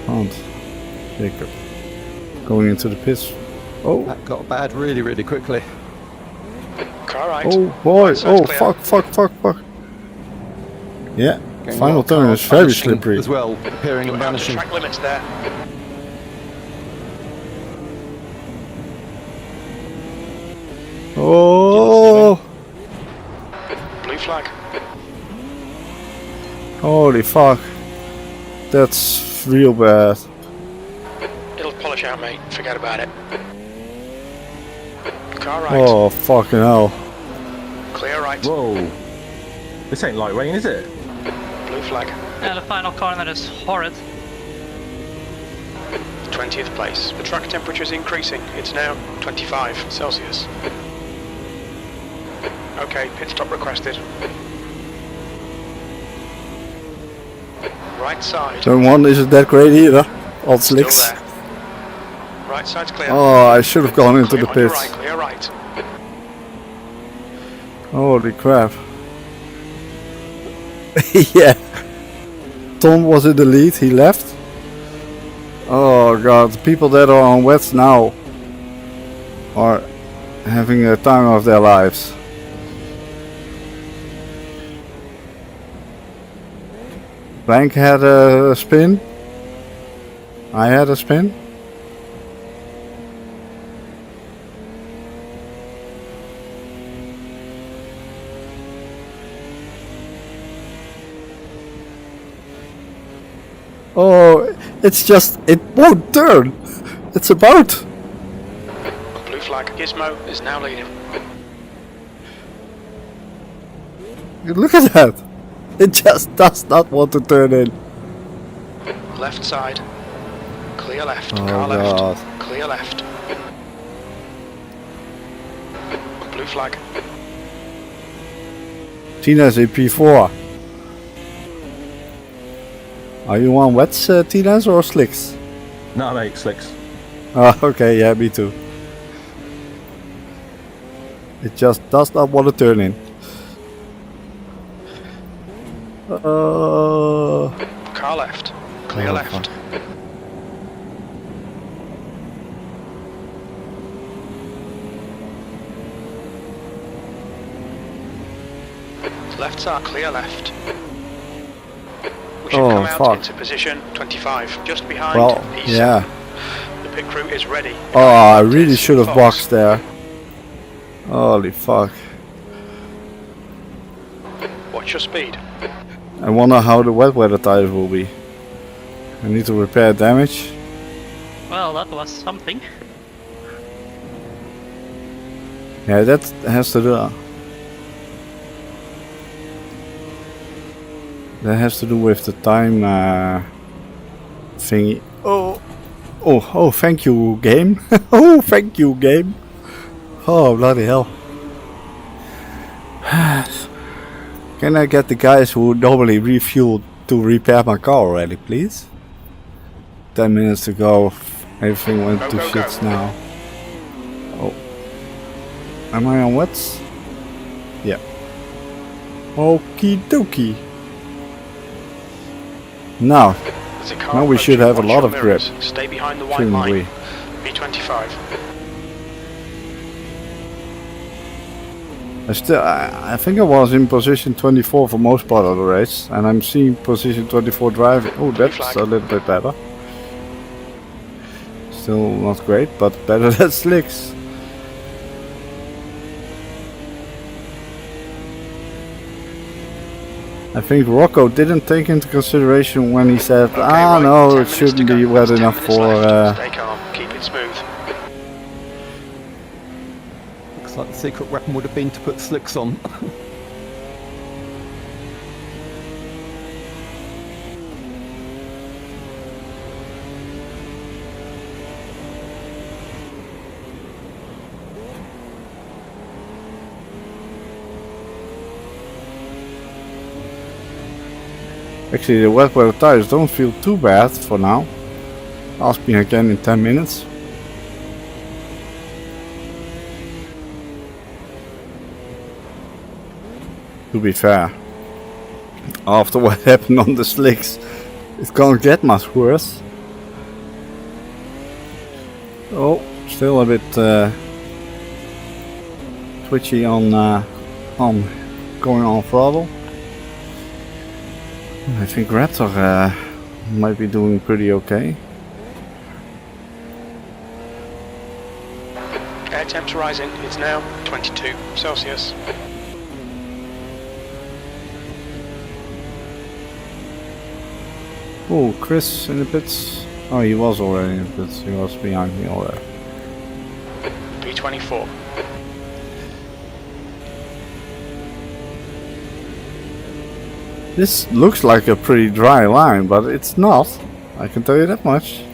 Can't. Jacob. Going into the pits. Oh. That got bad really, really quickly. Car right. Oh boy. Oh, clear. fuck. Yeah. Getting Final a lot of turn cars is very vanishing slippery. as well, appearing You and have the vanishing. track limits there. Oh. Blue flag. Holy fuck. That's real bad. It'll polish out, mate. Forget about it. Car right. Oh, fucking hell. Clear right. Whoa. This ain't light rain, is it? Blue flag. Yeah, the final corner is horrid. 20th place. The track temperature is increasing. It's now 25 Celsius. Okay, pit stop requested. Right side. Turn 1 isn't that great either. On Still slicks. there. Right side's clear. Oh, I should have gone into Clear the on your pits. right, clear right. Holy crap. Yeah. Tom was in the lead, he left. Oh god, the people that are on wets now are having a time of their lives. Blank had a spin. I had a spin. Oh, it's just, it won't turn. It's about. Blue flag. Gizmo is now leading. Look at that. It just does not want to turn in. Left side. Clear left. Oh, Car God. left. Clear left. Blue flag. Tina's in P4. Are you on wets, Tina's, or slicks? No, mate, slicks. Oh, okay, yeah, me too. It just does not want to turn in. Car left. Clear Oh, left. fuck. Left side. Clear left. We should Oh, come out fuck. into position 25. Just behind Well, P7. yeah. The pit crew is ready. Oh, I really should have Fox. boxed there. Holy fuck. Watch your speed. I wonder how the wet weather tires will be. I need to repair damage. Well, that was something. Yeah, that has to do. That has to do with the time thingy. Oh, thank you, game. Oh, thank you, game. Oh, bloody hell. Can I get the guys who normally refuel to repair my car already, please? 10 minutes to go. Everything went to shits now. Oh. Am I on wets? Yeah. Okie dokie. Now we should have a lot of grip. Stay behind the white Shouldn't line. we? B25. I think I was in position 24 for most part of the race, and I'm seeing position 24 driving. Oh, that's a little bit better. Still not great, but better than slicks. I think Rocco didn't take into consideration when he said, no, it shouldn't be wet enough for... Stay calm, keep it smooth. Looks like the secret weapon would have been to put slicks on. Actually, the wet weather tires don't feel too bad for now. Ask me again in 10 minutes. To be fair, after what happened on the slicks, it can't get much worse. Oh, still a bit twitchy on going on throttle. I think Raptor might be doing pretty okay. Air temps rising. It's now 22 Celsius. Oh, Chris in the pits. Oh, he was already in the pits. He was behind me already. B24. This looks like a pretty dry line, but it's not. I can tell you that much.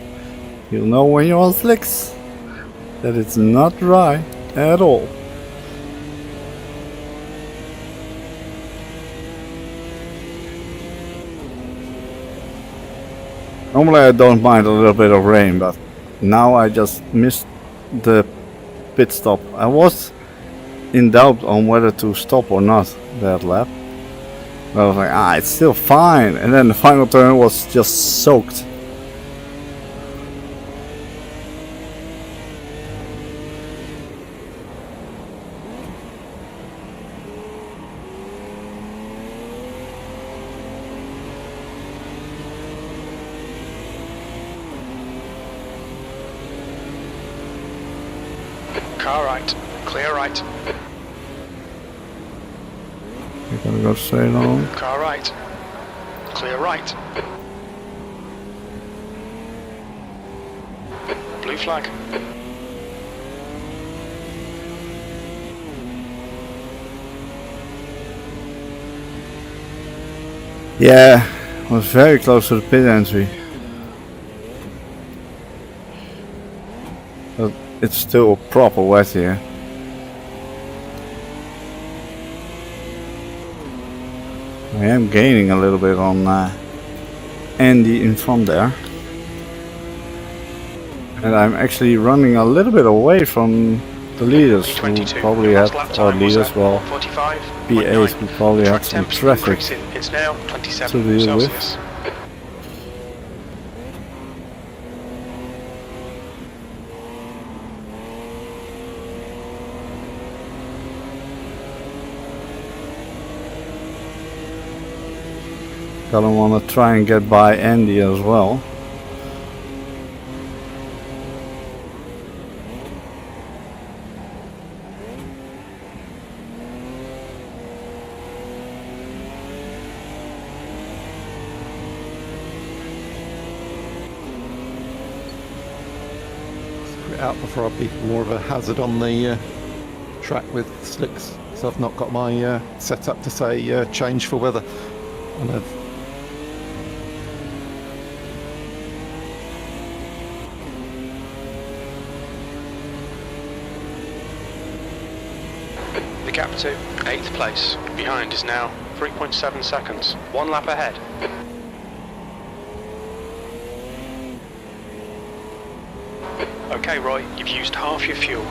You'll know when you're on slicks that it's not dry at all. Normally I don't mind a little bit of rain, but now I just missed the pit stop. I was in doubt on whether to stop or not that lap. I was like, it's still fine, and then the final turn was just soaked. Car right, clear right. You're gonna go straight on. Car right, clear right. Blue flag. Yeah, I was very close to the pit entry. But it's still proper wet here. I am gaining a little bit on Andy in front there. And I'm actually running a little bit away from the leaders who probably had, or leaders, well, PAs who probably had some traffic It's now 27 to deal with. Celsius. Gonna wanna try and get by Andy as well. Out before I'll be more of a hazard on the track with slicks, so I've not got my setup to say change for weather, and I've gap to 8th place. Behind is now 3.7 seconds. 1 lap ahead. Okay, Roy, you've used half your fuel.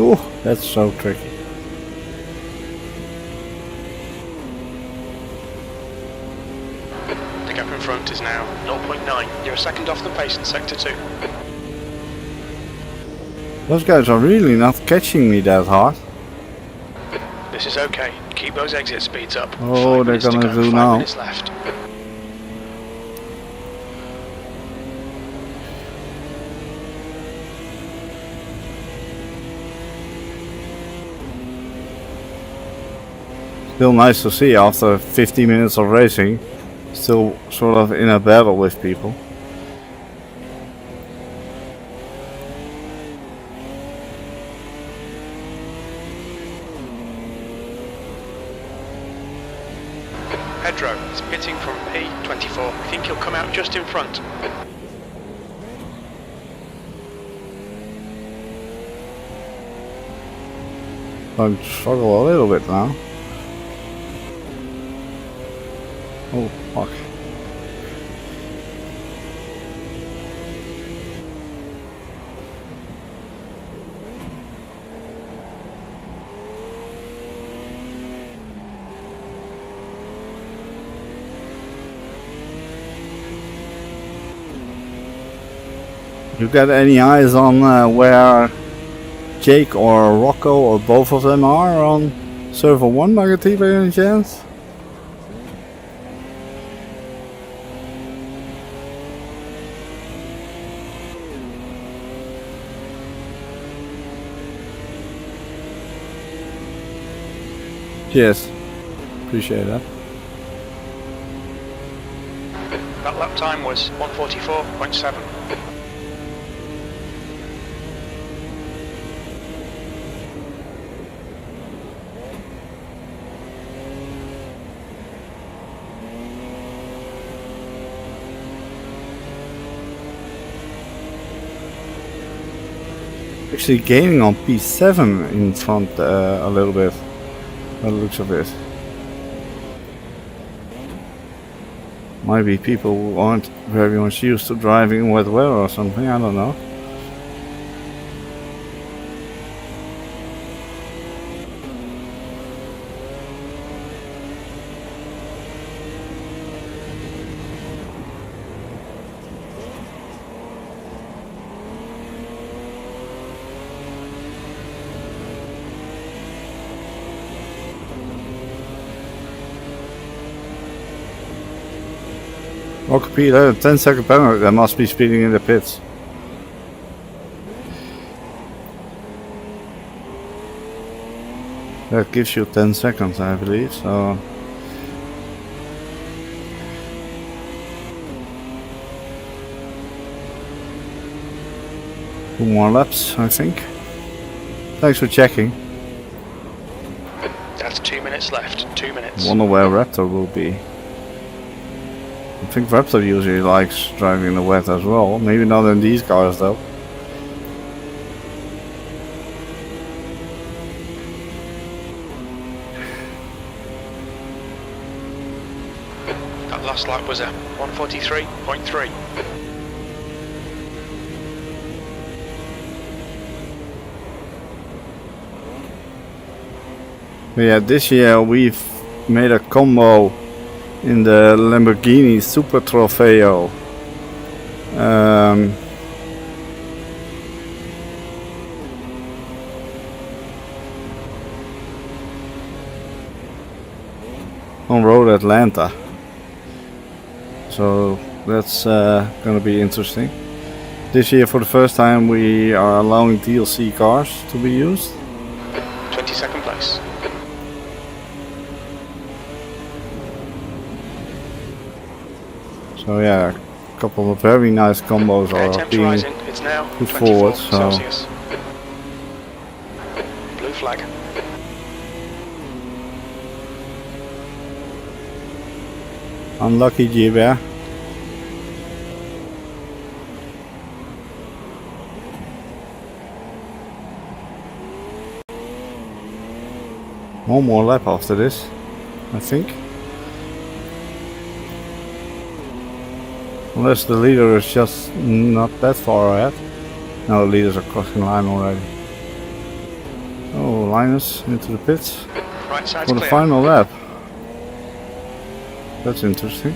Oh, that's so tricky. The gap in front is now 0.9. You're a second off the pace in sector 2. Those guys are really not catching me that hard. This is okay. Keep those exit speeds up. Oh, 5 they're minutes to gonna go, do 5 now. minutes left. Still nice to see after 50 minutes of racing. Still sort of in a battle with people. Pedro is pitting from P24. I think he'll come out just in front. I struggle a little bit now. Oh, fuck. You got any eyes on where Jake or Rocco or both of them are on server 1, Magaty, by any chance? Yes, appreciate that. That lap time was 1:44.7. Actually gaining on P7 in front a little bit, by the looks of it. Might be people who aren't very much used to driving in wet weather or something, I don't know. Rocket P, 10-second penalty, that must be speeding in the pits. That gives you 10 seconds, I believe, so... Two more laps, I think. Thanks for checking. That's 2 minutes left. 2 minutes. Wonder where Raptor will be. I think Raptor usually likes driving in the wet as well. Maybe not in these cars though. That last lap was at 1:43.3. But yeah, this year we've made a combo in the Lamborghini Super Trofeo. On Road Atlanta. So that's gonna be interesting. This year for the first time we are allowing DLC cars to be used. 22nd place. So yeah, couple of very nice combos Air are temps being rising. It's now put 24 forward, so Celsius. Blue flag. unlucky G-Bear. One more lap after this, I think. Unless the leader is just not that far ahead. No, the leaders are crossing the line already. Oh, Linus into the pits Right side's for the clear. final lap. That's interesting.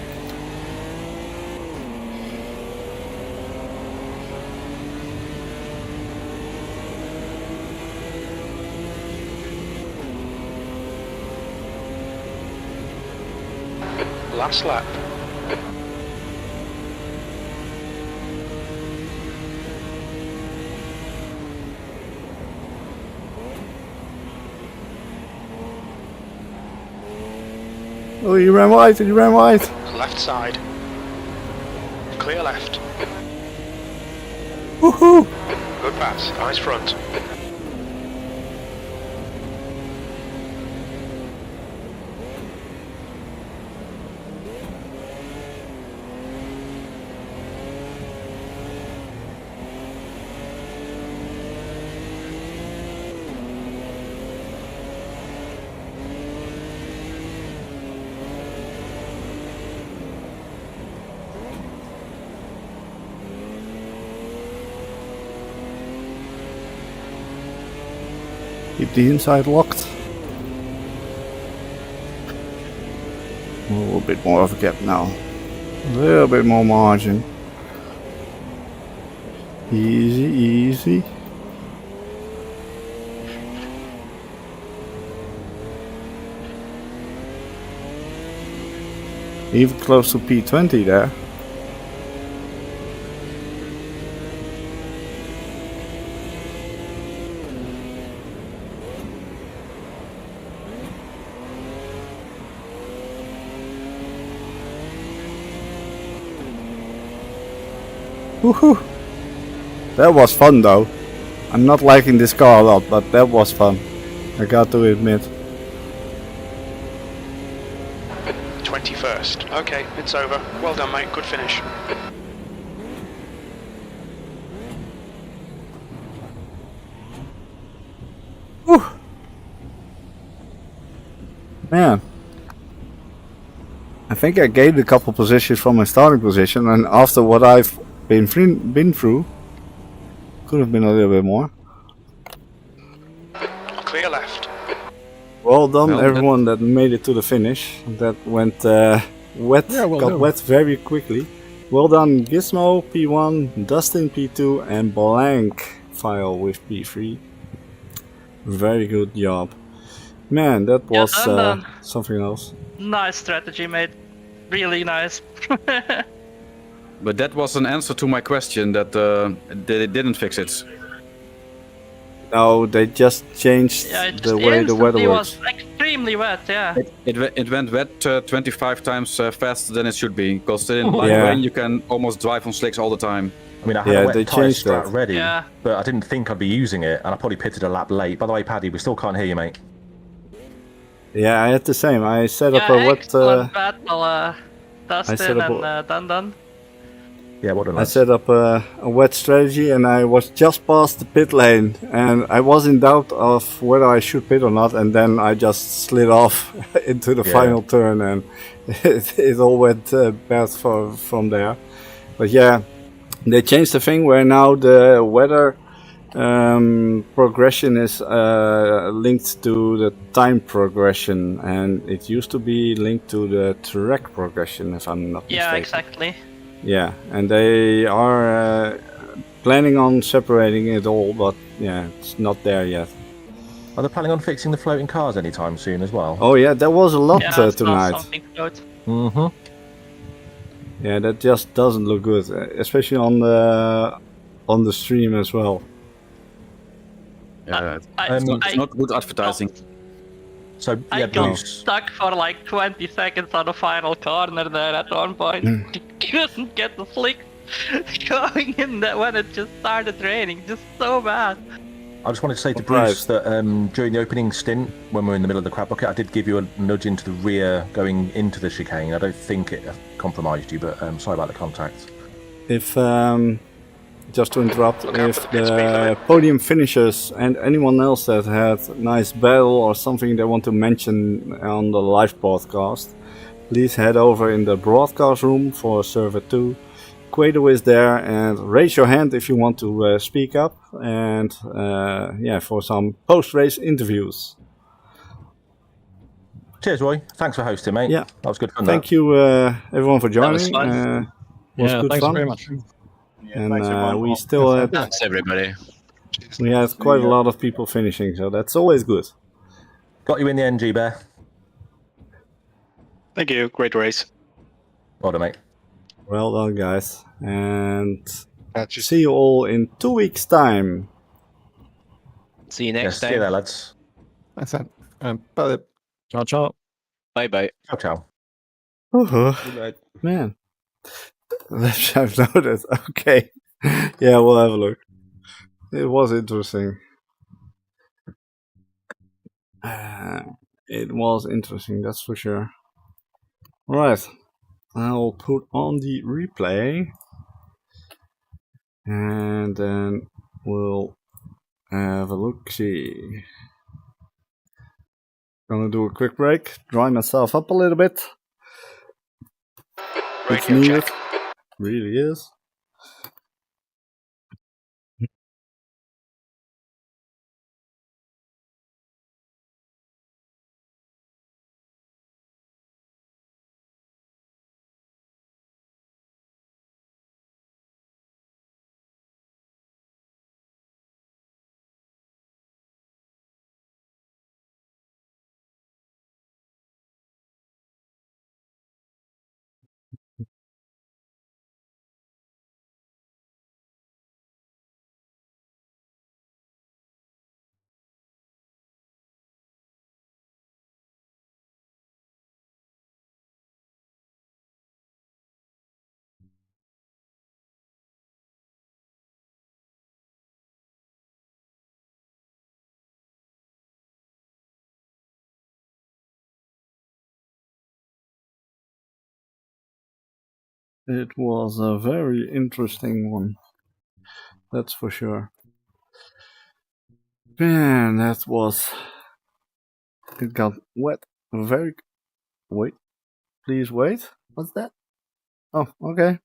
Last lap. Oh, you ran wide, you ran wide. Left side. Clear left. Woohoo! Good pass. Eyes front. Keep the inside locked. A little bit more of a gap now. A little bit more margin. Easy, easy. Even close to P20 there. Woohoo! That was fun though. I'm not liking this car a lot, but that was fun. I got to admit. 21st. Okay, it's over. Well done, mate. Good finish. Whew. Man. I think I gained a couple positions from my starting position, and after what I've been through, could have been a little bit more. Clear left. Well done, Well, everyone that made it to the finish. That went wet, Yeah, well got done. wet very quickly. Well done, Gizmo P1, Dustin P2, and Blank File with P3. Very good job. Man, that was done. something else. Nice strategy, mate. Really nice. But that was an answer to my question that they didn't fix it. No, they just changed Yeah, it the way the weather instantly works. was extremely wet, yeah. It went wet 25 times faster than it should be. Because in light Yeah. rain you can almost drive on slicks all the time. I mean, I had Yeah, a wet they tyre changed strap that. ready, Yeah. but I didn't think I'd be using it, and I probably pitted a lap late. By the way, Paddy, we still can't hear you, mate. Yeah, I had the same. I set up Yeah, a wet. excellent battle, set Dustin up and Dun. Yeah, what done? I set up a wet strategy, and I was just past the pit lane, and I was in doubt of whether I should pit or not, and then I just slid off into the Yeah. final turn, and it all went bad from there. But yeah, they changed the thing where now the weather progression is linked to the time progression, and it used to be linked to the track progression, if I'm not Yeah, mistaken. exactly. Yeah, and they are planning on separating it all, but yeah, it's not there yet. Are they planning on fixing the floating cars anytime soon as well? Oh yeah, there was a lot Yeah, I saw tonight. something float. Mm-hmm. Yeah, that just doesn't look good, especially on the stream as well. Yeah, I- it's not good advertising. So I yeah, got Bruce. stuck for like 20 seconds on the final corner there at one point. Couldn't get the slick going in that when it just started raining, just so bad. I just wanted to say to Right. Bruce that during the opening stint, when we were in the middle of the crab bucket, I did give you a nudge into the rear going into the chicane. I don't think it compromised you, but sorry about the contact. If just to interrupt, if the podium finishers and anyone else that had a nice battle or something they want to mention on the live broadcast, please head over in the broadcast room for server 2. Quado is there, and raise your hand if you want to speak up, and yeah, for some post-race interviews. Cheers, Roy. Thanks for hosting, mate. Yeah, that was good fun. Thank you, everyone, for joining. was fun. Was Yeah, good thanks fun. very much. Yeah, And thanks, everyone. we still had Thanks, everybody. quite a lot of people finishing, so that's always good. Got you in the NG, Bear. Thank you. Great race. Well done, mate. Well done, guys, and Catch you. see you all in 2 weeks' time. See you Yeah, next see you time. there, lads. That's it. Bye. Ciao, ciao. Bye bye. Ciao, ciao. Man, I've noticed. Okay, yeah, we'll have a look. It was interesting. It was interesting, that's for sure. Right, I'll put on the replay, and then we'll have a look. See, gonna do a quick break, dry myself up a little bit. It's Radio needed. check. Really is. It was a very interesting one. That's for sure. Man, that was... It got wet very... Wait. Please wait. What's that? Oh, okay.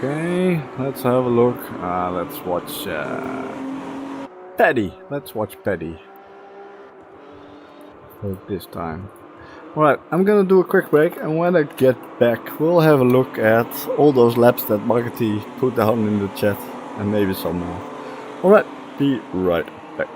Okay, let's have a look. Let's watch Paddy. Let's watch Paddy for this time. Alright, I'm gonna do a quick break, and when I get back, we'll have a look at all those laps that Marketing put down in the chat, and maybe some more. Alright, be right back.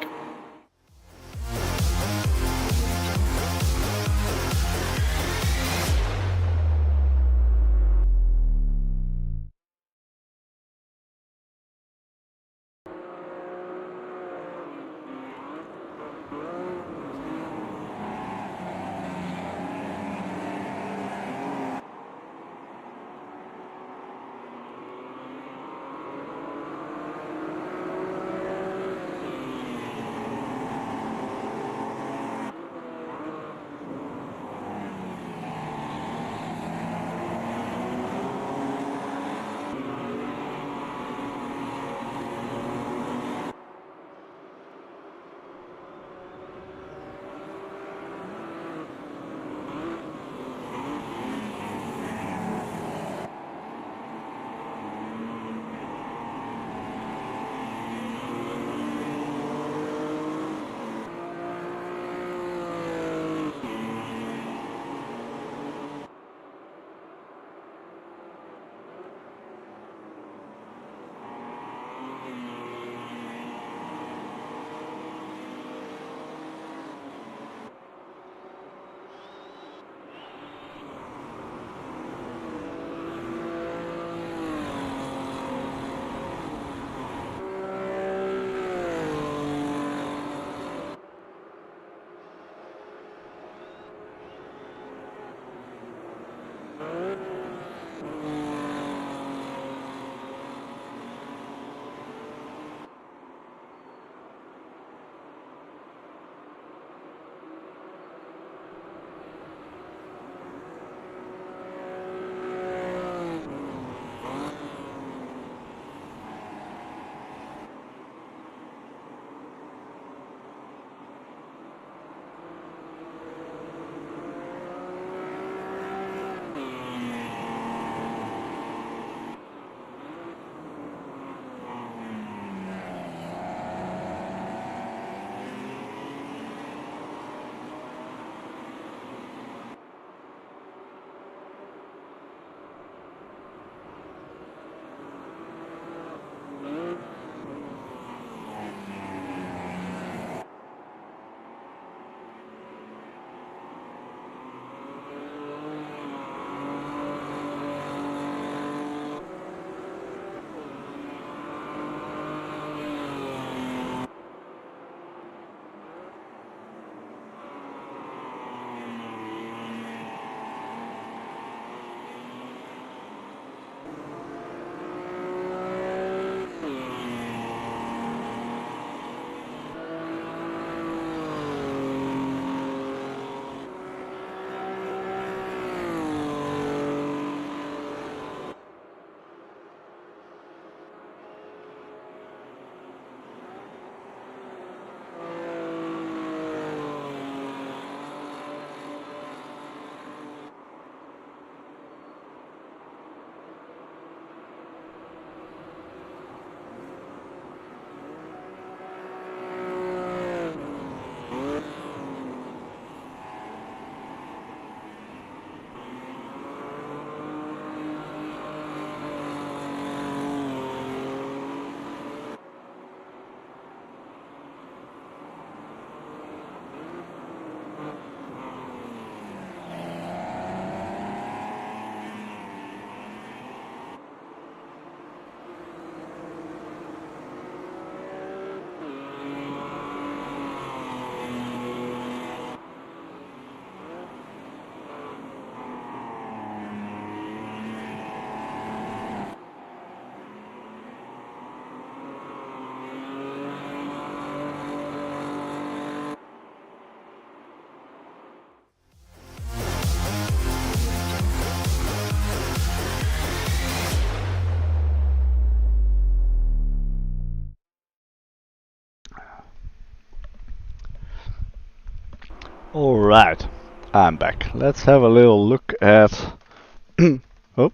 Alright, I'm back. Let's have a little look at... oh,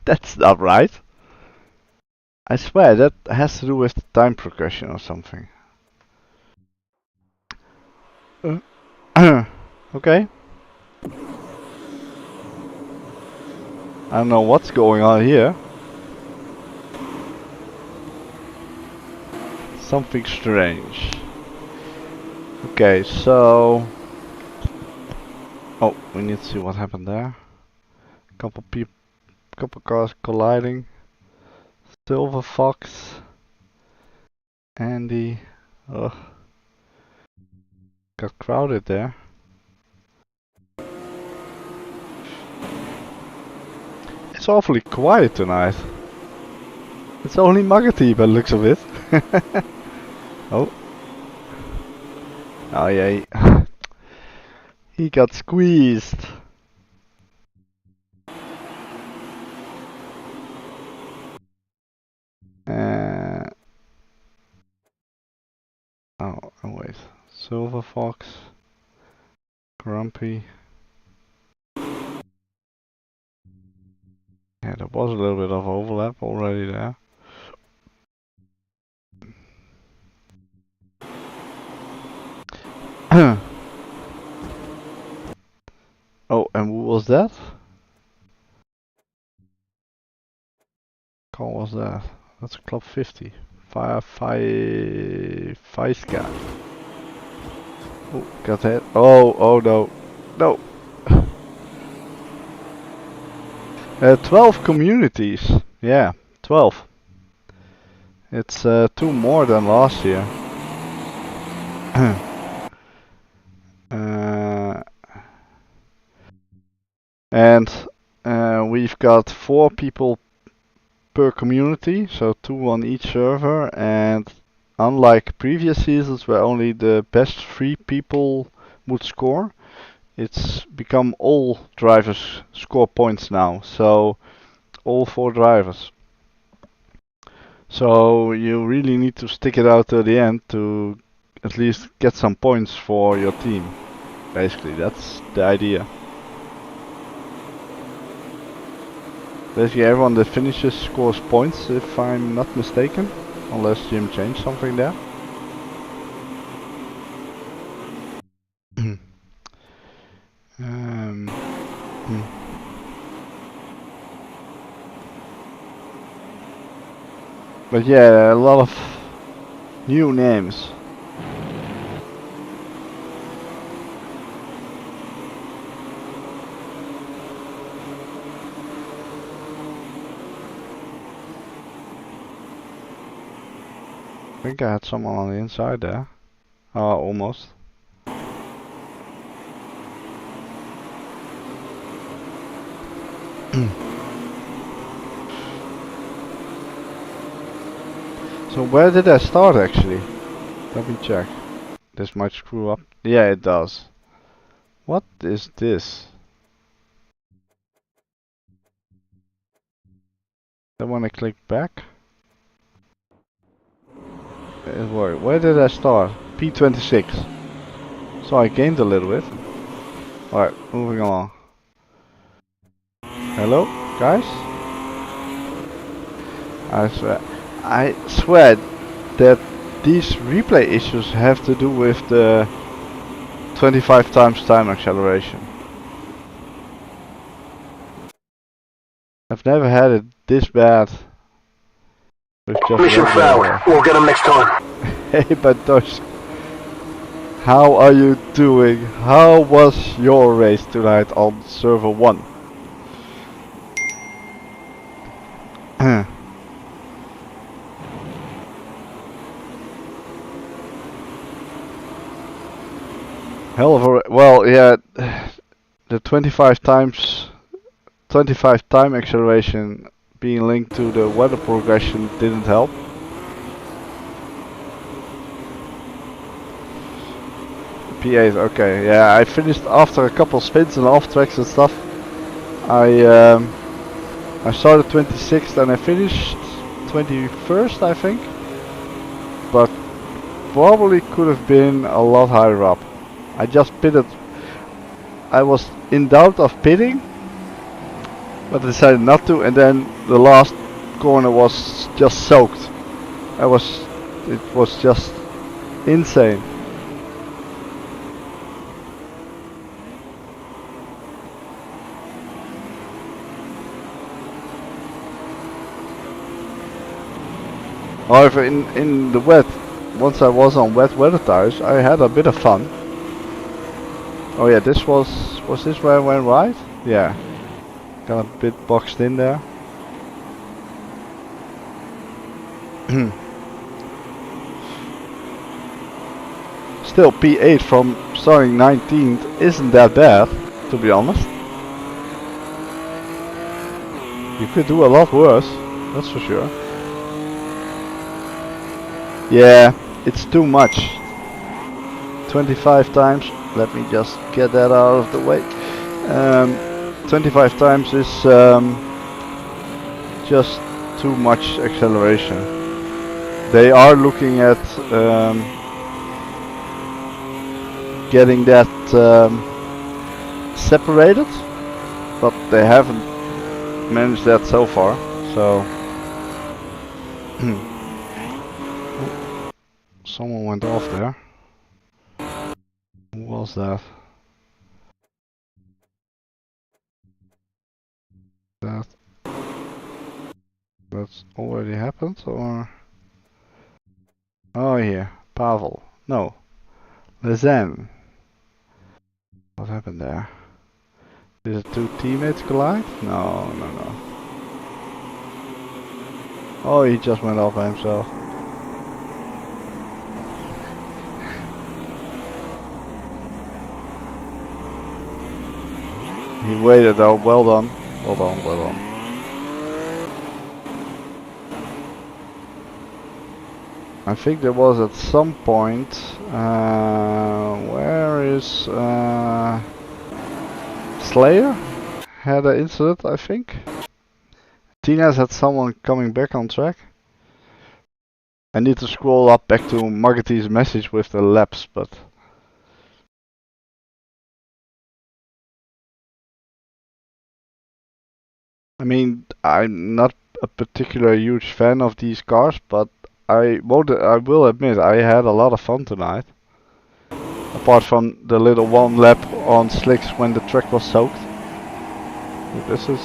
that's not right. I swear that has to do with the time progression or something. Okay. I don't know what's going on here. Something strange. Okay, so... oh, we need to see what happened there. Couple cars colliding. Silver Fox. Andy. Ugh. Got crowded there. It's awfully quiet tonight. It's only Magati by the looks of it. Oh. Oh yeah. He got squeezed. Oh, wait. Silver Fox. Grumpy. Yeah, there was a little bit of overlap already there. Oh, and who was that? Car was that? That's a Club 50. Fireska. Oh, got hit. Oh no. No. 12 communities. Yeah, 12. It's 2 more than last year. and we've got 4 people per community, so 2 on each server, and unlike previous seasons where only the best 3 people would score, it's become all drivers score points now, so all 4 drivers. So you really need to stick it out to the end to at least get some points for your team. Basically, that's the idea. Basically everyone that finishes scores points, if I'm not mistaken. Unless Jim changed something there. But yeah, a lot of new names. I think I had someone on the inside there. Oh, almost. So where did I start actually? Let me check. This might screw up. Yeah, it does. What is this? Then when I click back, it worked. Where did I start? P26. So I gained a little bit. Alright, moving along. Hello, guys? I swear that these replay issues have to do with the 25 times time acceleration. I've never had it this bad. With just mission failed. We'll get them next time. Hey, Bantosh. How are you doing? How was your race tonight on server 1? Hell of a well, yeah. The 25 time acceleration being linked to the weather progression didn't help. P8, okay, yeah, I finished after a couple spins and off tracks and stuff. I started 26th and I finished 21st, I think. But probably could have been a lot higher up. I just pitted. I was in doubt of pitting, but I decided not to, and then the last corner was just soaked. It was just insane. However, in the wet, once I was on wet weather tires, I had a bit of fun. Oh yeah, this was this where I went right? Yeah. Got a bit boxed in there. Still, P8 from starting 19th isn't that bad, to be honest. You could do a lot worse, that's for sure. Yeah, it's too much. 25 times. Let me just get that out of the way. 25 times is just too much acceleration. They are looking at getting that separated, but they haven't managed that so far. So someone went off there. Who was that? That's already happened, or? Oh yeah, Pavel. No, Lezen. What happened there? Did the 2 teammates collide? No. Oh, he just went off by himself. He waited though, well done. Well done, well done. I think there was at some point, where is Slayer? Had an incident, I think. Tina's had someone coming back on track. I need to scroll up back to Margate's message with the laps, but... I mean, I'm not a particular huge fan of these cars, but I will admit I had a lot of fun tonight. Apart from the little one lap on slicks when the track was soaked. This is...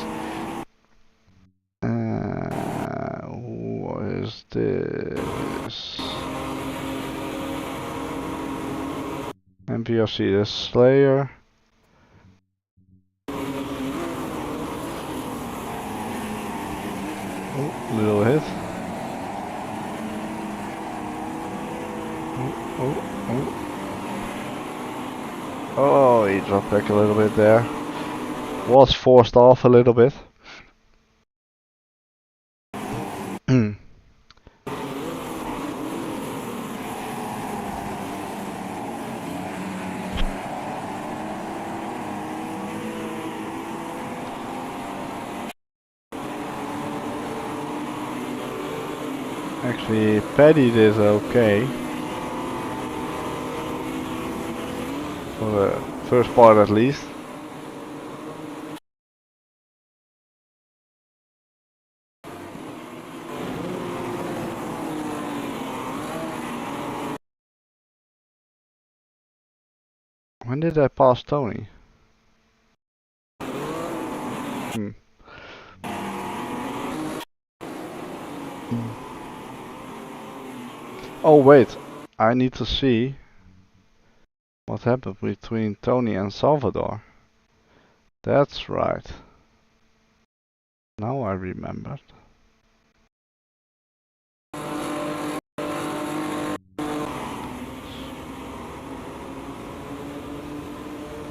what is this? MPRC, the Slayer. Oh, little hit. Oh, he dropped back a little bit there. Was forced off a little bit. Actually, Paddy did okay. For the first part at least. When did I pass Tony? Oh wait, I need to see what happened between Tony and Salvador. That's right. Now I remembered.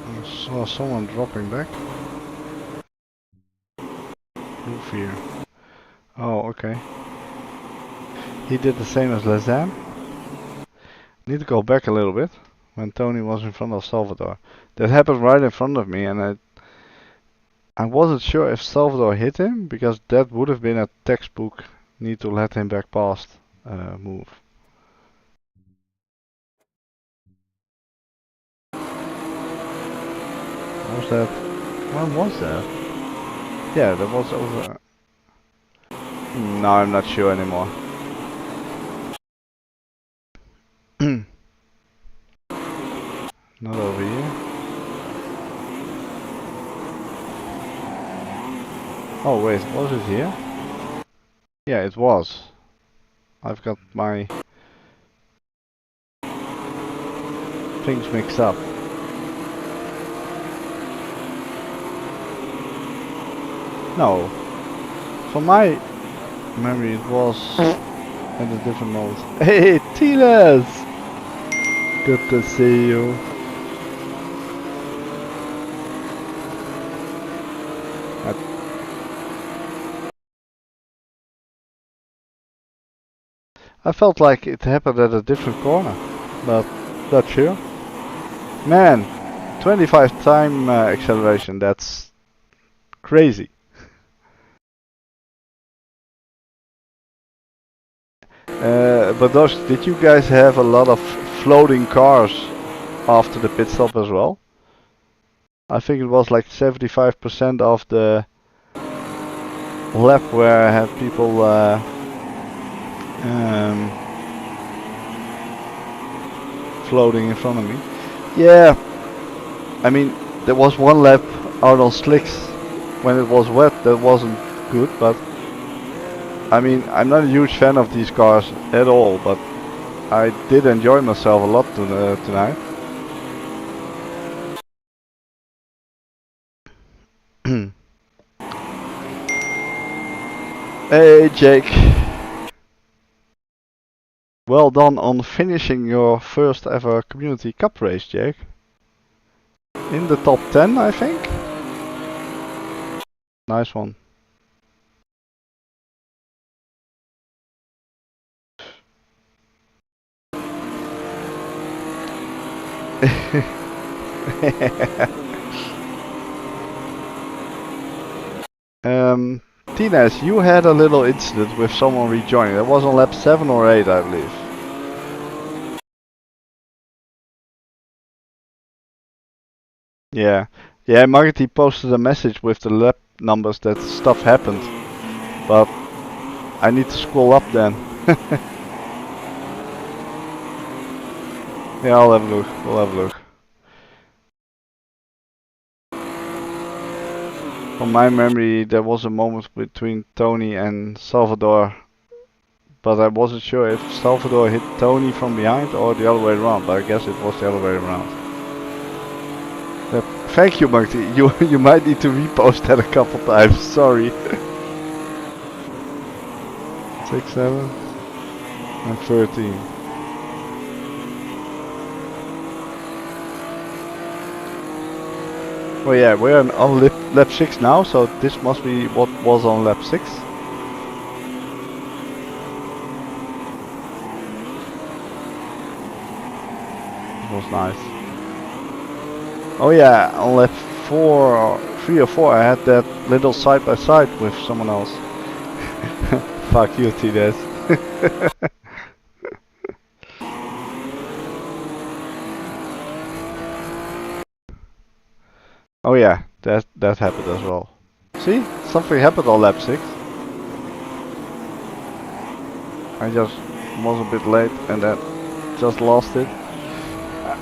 I saw someone dropping back. No fear. Oh, okay. He did the same as Lazam. Need to go back a little bit when Tony was in front of Salvador. That happened right in front of me, and I wasn't sure if Salvador hit him, because that would have been a textbook need to let him back past move. Was that? When was that? Yeah, that was over. No, I'm not sure anymore. Not over here. Oh wait, was it here? Yeah, it was. I've got my things mixed up. No. For my memory it was in a different mode. Hey, Tilas! Good to see you. I felt like it happened at a different corner, but not sure. Man, 25 time acceleration, that's crazy. But did you guys have a lot of floating cars after the pit stop as well? I think it was like 75% of the lap where I had people floating in front of me. Yeah, I mean there was one lap out on slicks when it was wet that wasn't good, but I mean I'm not a huge fan of these cars at all, but I did enjoy myself a lot tonight. Hey Jake, well done on finishing your first ever Community Cup race, Jake. In the top 10, I think. Nice one. Tines, you had a little incident with someone rejoining. That was on lap 7 or 8, I believe. Yeah. Yeah, Marty posted a message with the lap numbers that stuff happened. But I need to scroll up then. Yeah, I'll have a look. We'll have a look. From my memory, there was a moment between Tony and Salvador, but I wasn't sure if Salvador hit Tony from behind or the other way around, but I guess it was the other way around. Thank you, Marty. You might need to repost that a couple times. Sorry. 6, 7, and 13. Oh yeah, we're on lap 6 now, so this must be what was on lap 6. It was nice. Oh yeah, on lap 3 or 4 I had that little side by side with someone else. Fuck you, T-Des. Oh yeah, that happened as well. See, something happened on lap 6. I just was a bit late and then just lost it.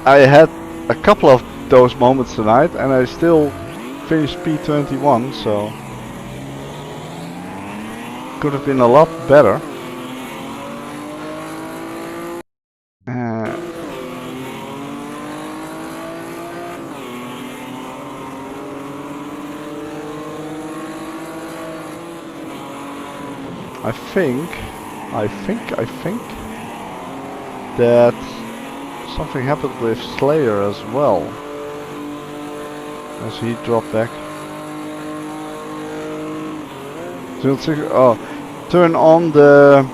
I had a couple of those moments tonight and I still finished P21, so could have been a lot better. I think that something happened with Slayer as well, as he dropped back. Oh, turn on the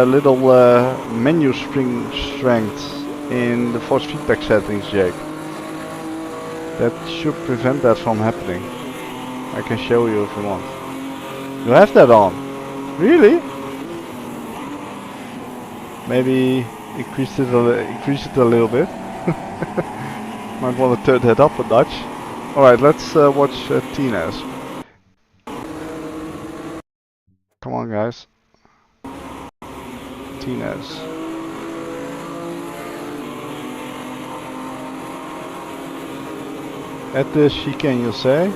little menu string strength in the force feedback settings, Jake. That should prevent that from happening. I can show you if you want. You have that on. Really? Maybe increase it a little bit. Might want to turn that up a notch. Alright, let's watch Tina's. Come on, guys. Tina's. At the chicane, you say?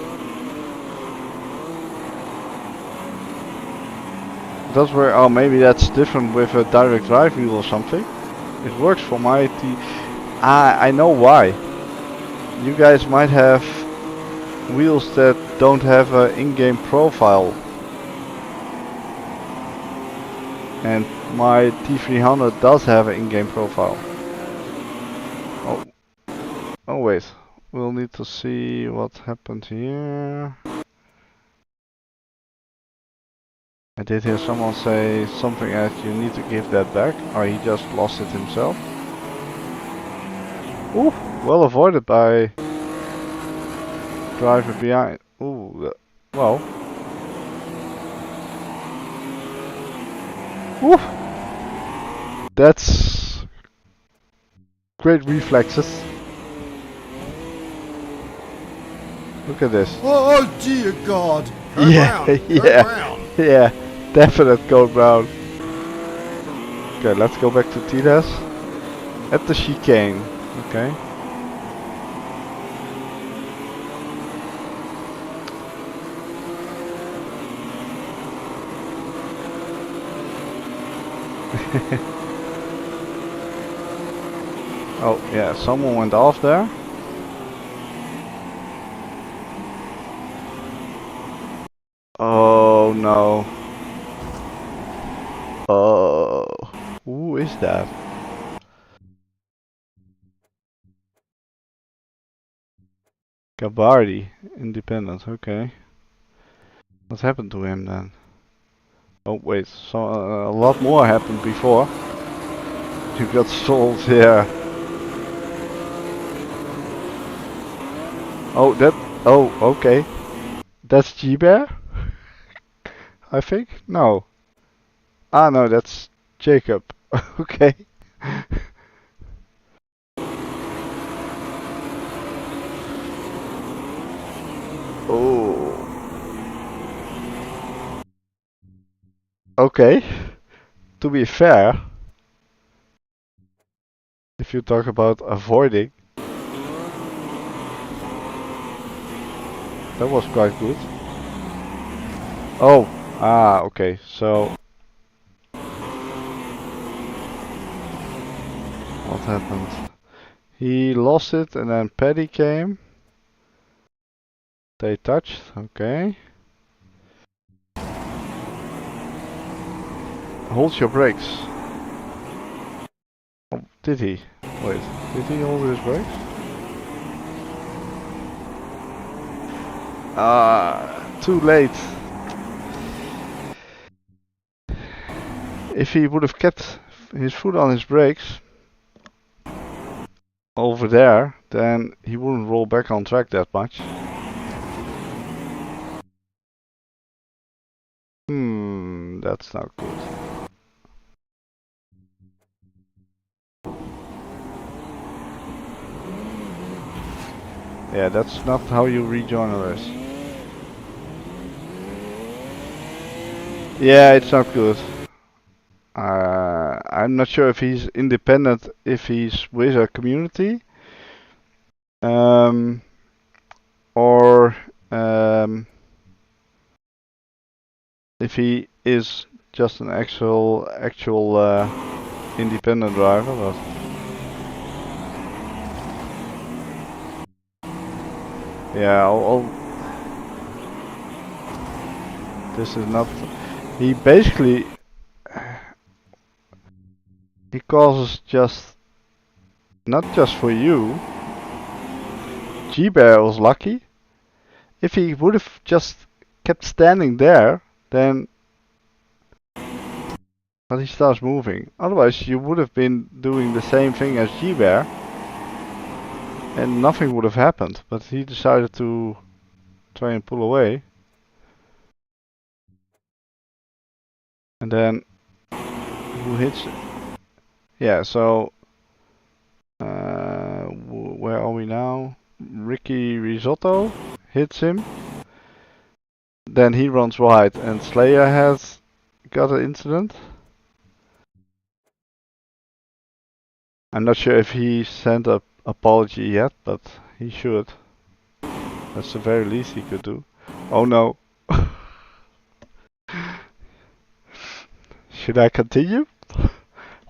That's where, oh, maybe that's different with a direct drive wheel or something. It works for my I know why. You guys might have wheels that don't have an in-game profile. And my T300 does have an in-game profile. Oh wait, we'll need to see what happened here. I did hear someone say something as you need to give that back, or he just lost it himself. Ooh, well avoided by driver behind. Ooh, well. Ooh, that's great reflexes. Look at this. Oh dear God! Yeah, definite code brown. Okay, let's go back to Tidas. At the chicane, okay. Oh yeah, someone went off there. Oh no. Oh, who is that? Gabardi, independent, okay. What happened to him then? Oh wait, so a lot more happened before. You got stalled here. Oh, that. Oh, okay. That's G-Bear? I think? No. Ah, no, that's Jacob. Okay. Oh. Okay. To be fair, if you talk about avoiding, that was quite good. Oh, ah, okay, so what happened? He lost it and then Paddy came. They touched, okay. Hold your brakes. Oh, did he? Wait, did he hold his brakes? Ah, too late. If he would have kept his foot on his brakes over there, then he wouldn't roll back on track that much. That's not good. Yeah, that's not how you rejoin a race. Yeah, it's not good. I'm not sure if he's independent, if he's with a community, or if he is just an actual independent driver. But yeah, this is not. He basically he causes just not just for you. G-Bear was lucky. If he would have just kept standing there, then but he starts moving. Otherwise, you would have been doing the same thing as G-Bear, and nothing would have happened. But he decided to try and pull away, and then who hits it? Yeah. So where are we now? Ricky Risotto hits him. Then he runs wide, and Slayer has got an incident. I'm not sure if he sent an apology yet, but he should. That's the very least he could do. Oh no. Should I continue?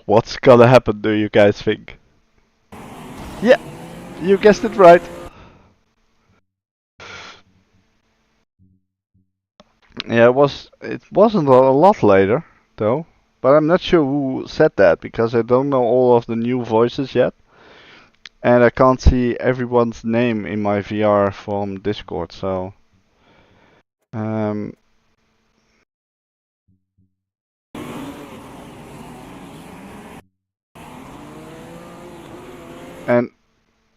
What's gonna happen, do you guys think? Yeah, you guessed it right. Yeah, it wasn't a lot later, though. But I'm not sure who said that, because I don't know all of the new voices yet. And I can't see everyone's name in my VR from Discord, so... And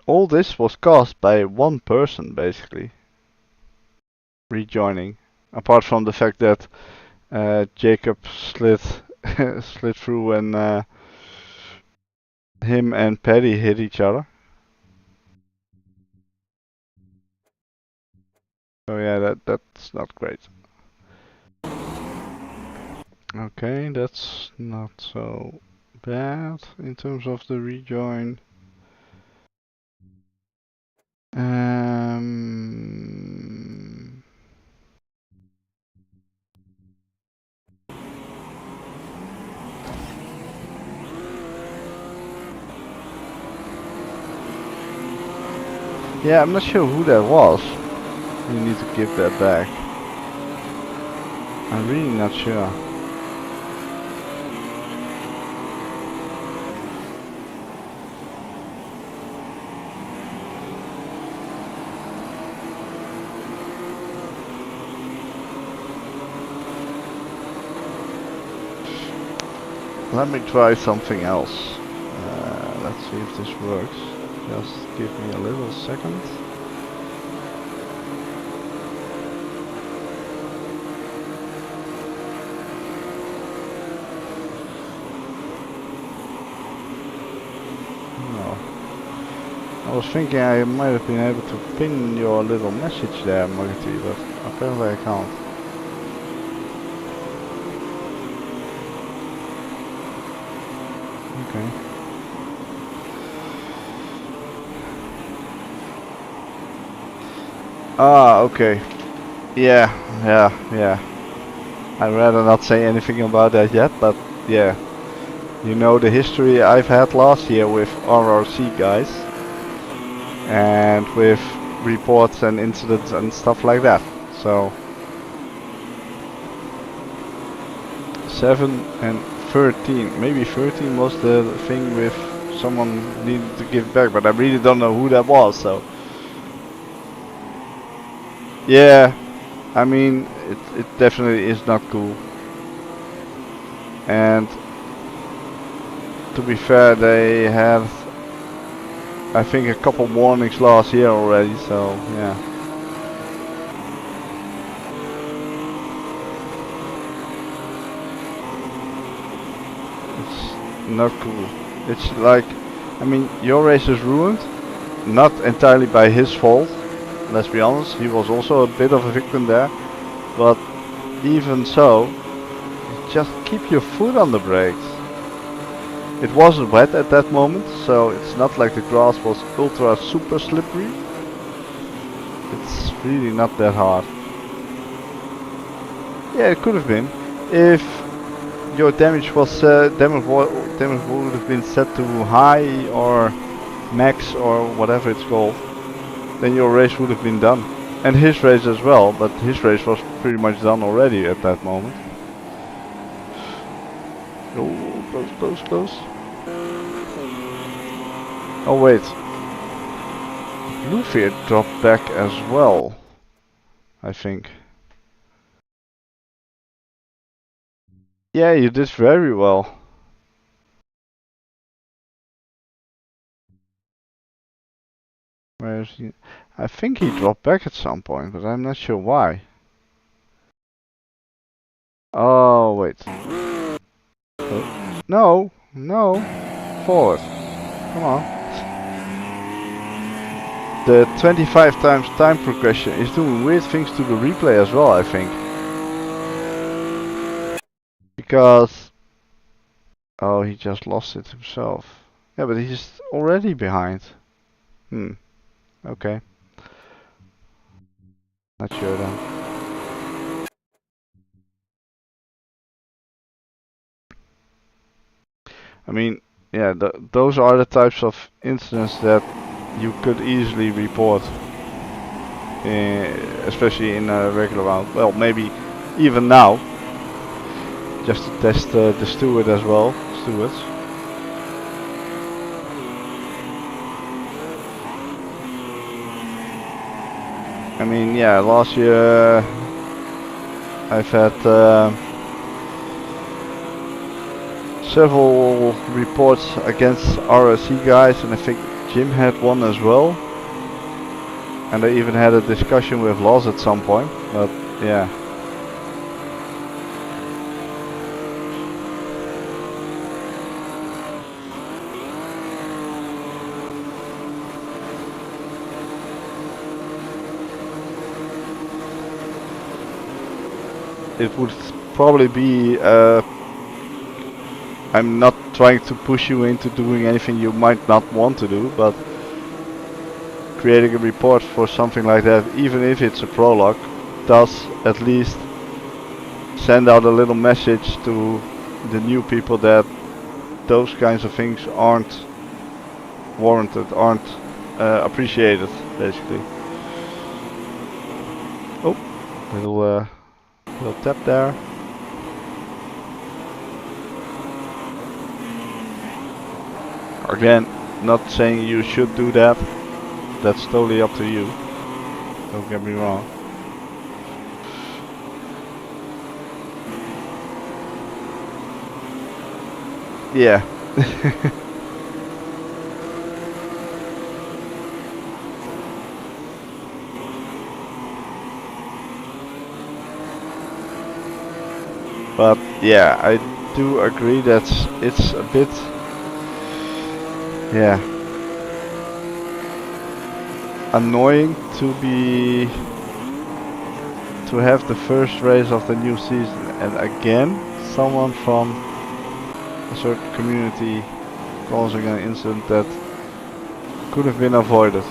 all this was caused by one person, basically. Rejoining. Apart from the fact that Jacob slid through and him and Paddy hit each other. So yeah, that's not great. Okay, that's not so bad in terms of the rejoin. Yeah, I'm not sure who that was. You need to give that back. I'm really not sure. let me try something else. Let's see if this works. Just give me a little second. No. I was thinking I might have been able to pin your little message there, Marty, but apparently I can't. Okay. Ah, okay. Yeah. I'd rather not say anything about that yet, but yeah. You know the history I've had last year with RRC guys. And with reports and incidents and stuff like that. So 7 and 13, maybe 13 was the thing with someone needed to give back, but I really don't know who that was. So yeah, I mean it definitely is not cool. And to be fair, they had I think a couple warnings last year already, so yeah. It's not cool. It's like, I mean, your race is ruined, not entirely by his fault, let's be honest, he was also a bit of a victim there, but even so, just keep your foot on the brakes. It wasn't wet at that moment, so it's not like the grass was ultra super slippery. It's really not that hard. Yeah, it could have been. If your damage was damage would have been set to high or max or whatever it's called, then your race would have been done. And his race as well, but his race was pretty much done already at that moment. Oh, close. Oh wait, Bluefear dropped back as well, I think. Yeah, you did very well. Where is he? I think he dropped back at some point, but I'm not sure why. Oh wait. Oh. No, forward. Come on. The 25 times time progression is doing weird things to the replay as well, I think. Because... oh, he just lost it himself. Yeah, but he's already behind. Okay. Not sure then. I mean, yeah, those are the types of incidents that you could easily report, especially in a regular round. Well, maybe even now, just to test the stewards as well. I mean, yeah, last year I've had several reports against RSC guys, and I think Jim had one as well, and I even had a discussion with Loz at some point, but yeah. It would probably be I'm not trying to push you into doing anything you might not want to do, but creating a report for something like that, even if it's a prologue, does at least send out a little message to the new people that those kinds of things aren't warranted, aren't appreciated, basically. Oh, little tap there. Again, not saying you should do that. That's totally up to you. Don't get me wrong. Yeah. But yeah, I do agree that it's a bit, yeah, annoying to have the first race of the new season and again someone from a certain community causing an incident that could have been avoided.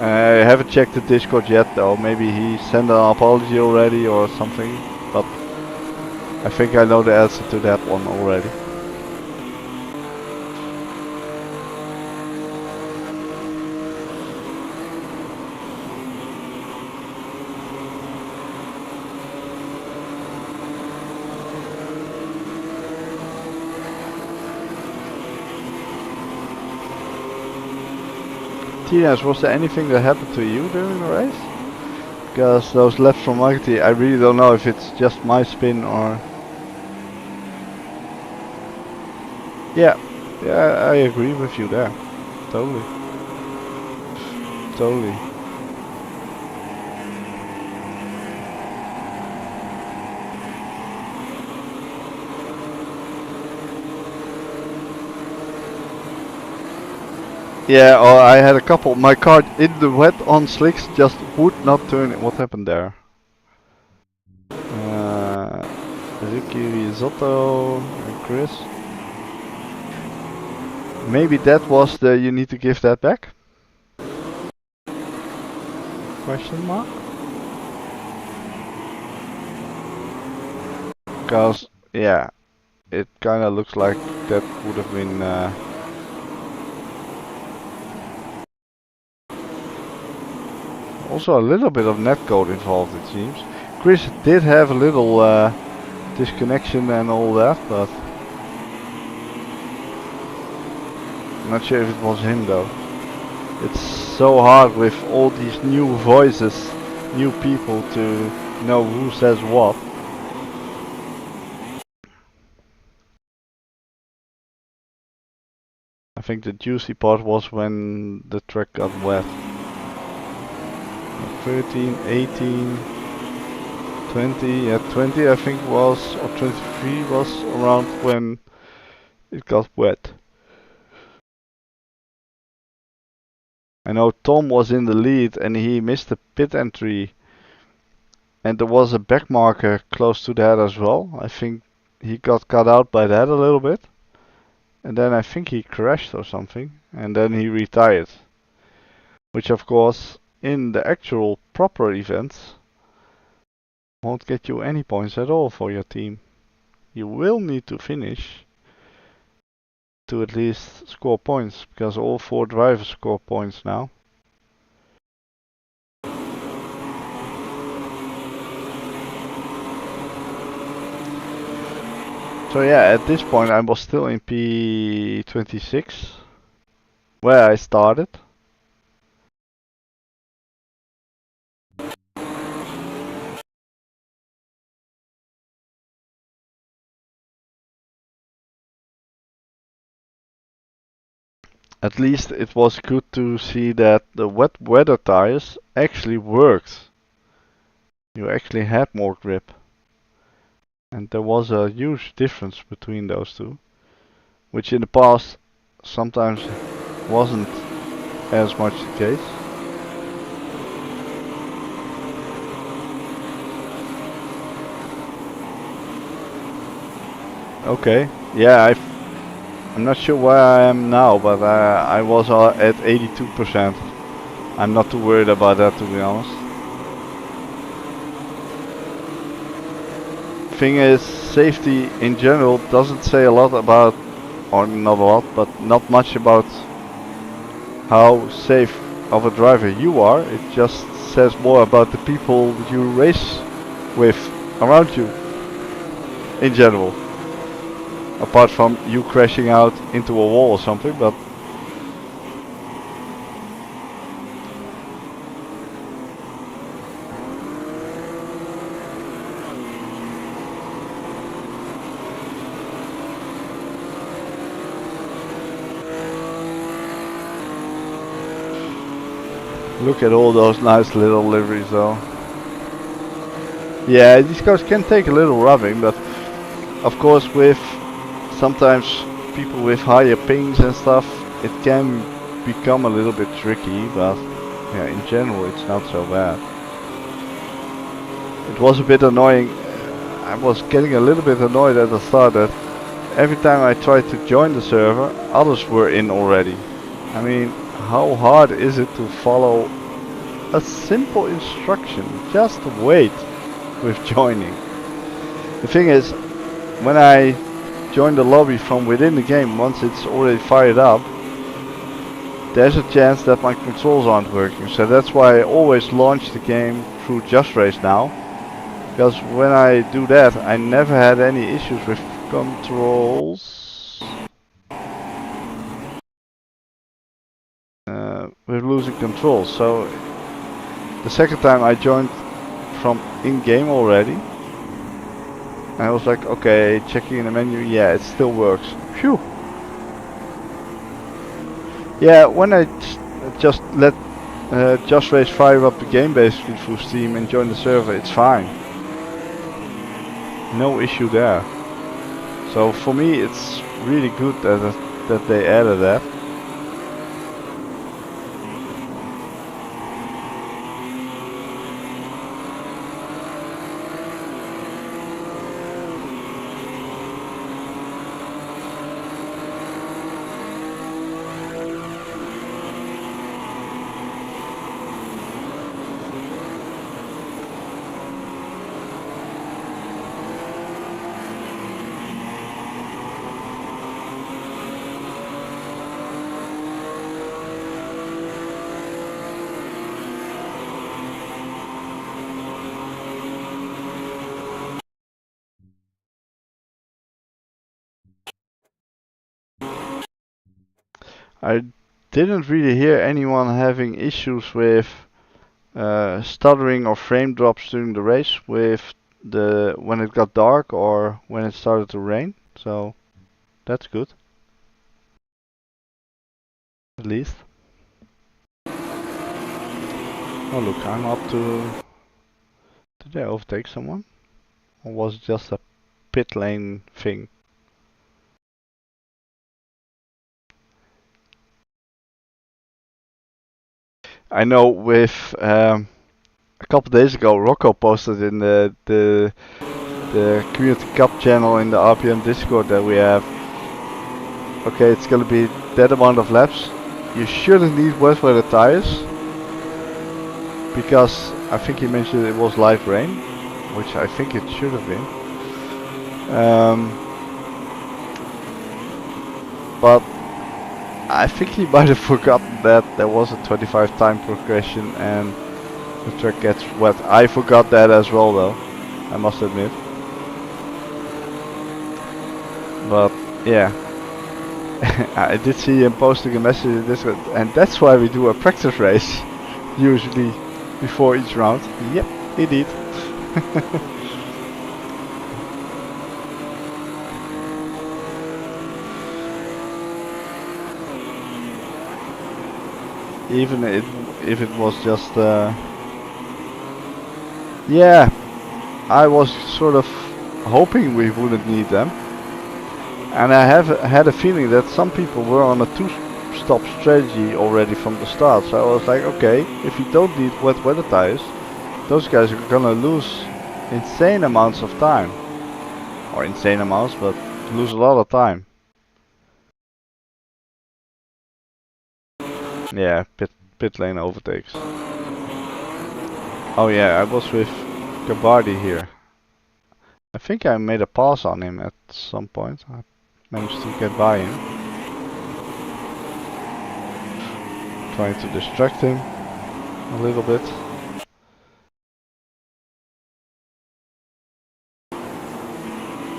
I haven't checked the Discord yet though, maybe he sent an apology already or something, but I think I know the answer to that one already. Tinas, was there anything that happened to you during the race? Because those lefts from Marketing, I really don't know if it's just my spin or... Yeah, I agree with you there. Totally. Totally. Yeah, or I had a couple. My car in the wet on slicks just would not turn. What happened there? Ricky, Risotto, and Chris. Maybe that was the you need to give that back? Question mark? Because, yeah, it kinda looks like that would have been... also a little bit of netcode involved, it seems. Chris did have a little disconnection and all that, but I'm not sure if it was him though. It's so hard with all these new voices, new people to know who says what. I think the juicy part was when the track got wet. 13, 18, 20, yeah 20 I think was, or 23 was around when it got wet. I know Tom was in the lead and he missed the pit entry and there was a back marker close to that as well. I think he got cut out by that a little bit and then I think he crashed or something and then he retired, which of course in the actual proper events won't get you any points at all for your team. You will need to finish to at least score points, because all 4 drivers score points now. So yeah, at this point I was still in P26, where I started. At least it was good to see that the wet weather tires actually worked. You actually had more grip. And there was a huge difference between those two, which in the past sometimes wasn't as much the case. Okay, yeah, I'm not sure where I am now, but I was at 82%. I'm not too worried about that, to be honest. Thing is, safety in general doesn't say a lot about, or not a lot, but not much about how safe of a driver you are. It just says more about the people you race with around you in general. Apart from you crashing out into a wall or something, but Look at all those nice little liveries though. Yeah, these cars can take a little rubbing, but of course with sometimes people with higher pings and stuff, it can become a little bit tricky, but yeah, in general it's not so bad. It was a bit annoying. I was getting a little bit annoyed at the start that every time I tried to join the server, others were in already. I mean, how hard is it to follow a simple instruction? Just wait with joining. The thing is, when I join the lobby from within the game, once it's already fired up, there's a chance that my controls aren't working. So that's why I always launch the game through Just Race now. Because when I do that, I never had any issues with controls. With losing control. So the second time I joined from in-game already, I was like, okay, checking in the menu, yeah, it still works. Phew. Yeah, when I just let Just Race fire up the game basically through Steam and join the server, it's fine. No issue there. So for me, it's really good that they added that. I didn't really hear anyone having issues with stuttering or frame drops during the race with when it got dark or when it started to rain, so that's good. At least. Oh look, I'm up to... Did I overtake someone? Or was it just a pit lane thing? I know with a couple days ago, Rocco posted in the Community Cup channel in the RPM Discord that we have. Okay, it's gonna be that amount of laps. You shouldn't need wet weather tires because I think he mentioned it was light rain, which I think it should have been. But I think he might have forgotten that there was a 25 time progression and the track gets wet. I forgot that as well though, I must admit. But yeah, I did see him posting a message in this, and that's why we do a practice race usually before each round. Yep, indeed. Even if it was just yeah, I was sort of hoping we wouldn't need them, and I have had a feeling that some people were on a two-stop strategy already from the start. So I was like, okay, if you don't need wet weather tires, those guys are gonna lose insane amounts of time, or insane amounts, but lose a lot of time. Yeah, pit lane overtakes. Oh yeah, I was with Gabardi here. I think I made a pass on him at some point. I managed to get by him. Trying to distract him a little bit.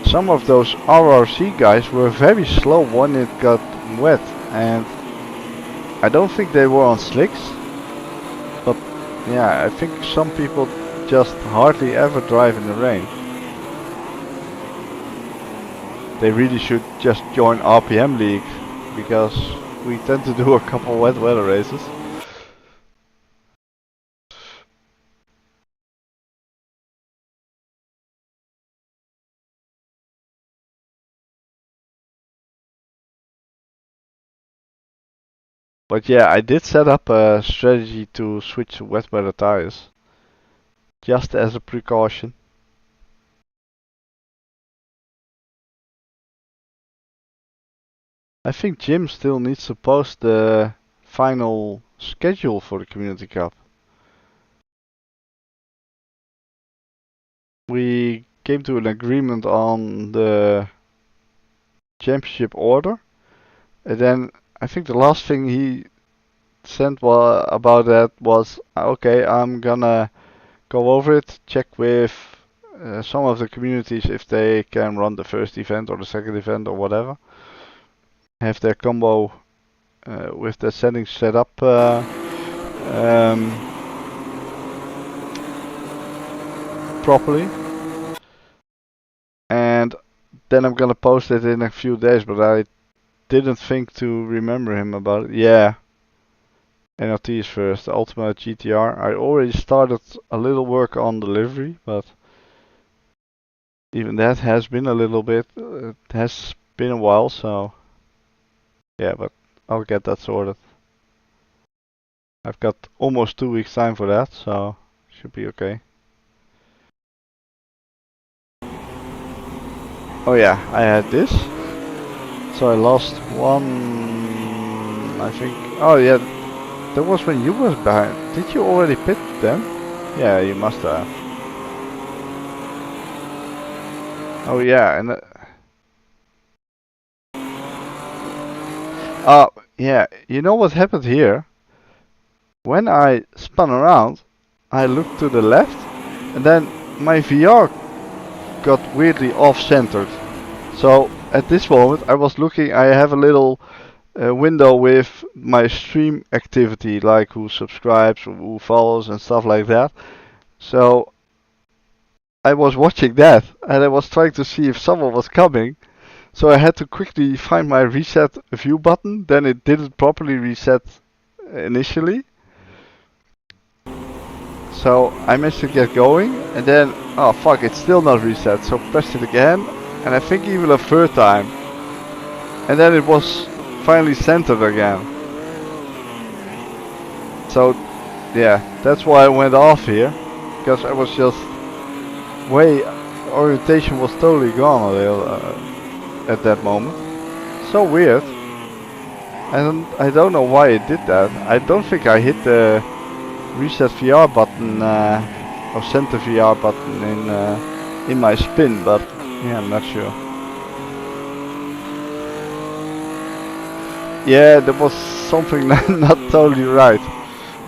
Some of those RRC guys were very slow when it got wet, and I don't think they were on slicks, but yeah, I think some people just hardly ever drive in the rain. They really should just join RPM League, because we tend to do a couple wet weather races. But yeah, I did set up a strategy to switch to wet weather tires. Just as a precaution. I think Jim still needs to post the final schedule for the Community Cup. We came to an agreement on the championship order, and then I think the last thing he sent about that was, okay, I'm gonna go over it, check with some of the communities if they can run the first event or the second event or whatever. Have their combo with the settings set up properly. And then I'm gonna post it in a few days, but I didn't think to remember him about it. Yeah. NLT is first, the Ultimate GTR. I already started a little work on delivery, but even that has been a little bit, it has been a while, so yeah, but I'll get that sorted. I've got almost 2 weeks time for that, so should be okay. Oh yeah, I had this. So I lost one, I think. Oh yeah, that was when you was behind. Did you already pit then? Yeah, you must have. Oh yeah, and yeah, you know what happened here? When I spun around, I looked to the left, and then my VR got weirdly off-centered. So at this moment, I was looking. I have a little window with my stream activity, like who subscribes, who follows, and stuff like that. So I was watching that, and I was trying to see if someone was coming. So I had to quickly find my reset view button. Then it didn't properly reset initially. So I managed to get going, and then, oh fuck, it's still not reset. So pressed it again, and I think even a third time. And then it was finally centered again. So yeah, that's why I went off here, because I was just orientation was totally gone at that moment. So weird. And I don't know why it did that. I don't think I hit the reset VR button or center VR button in my spin, but yeah, I'm not sure. Yeah, there was something not totally right.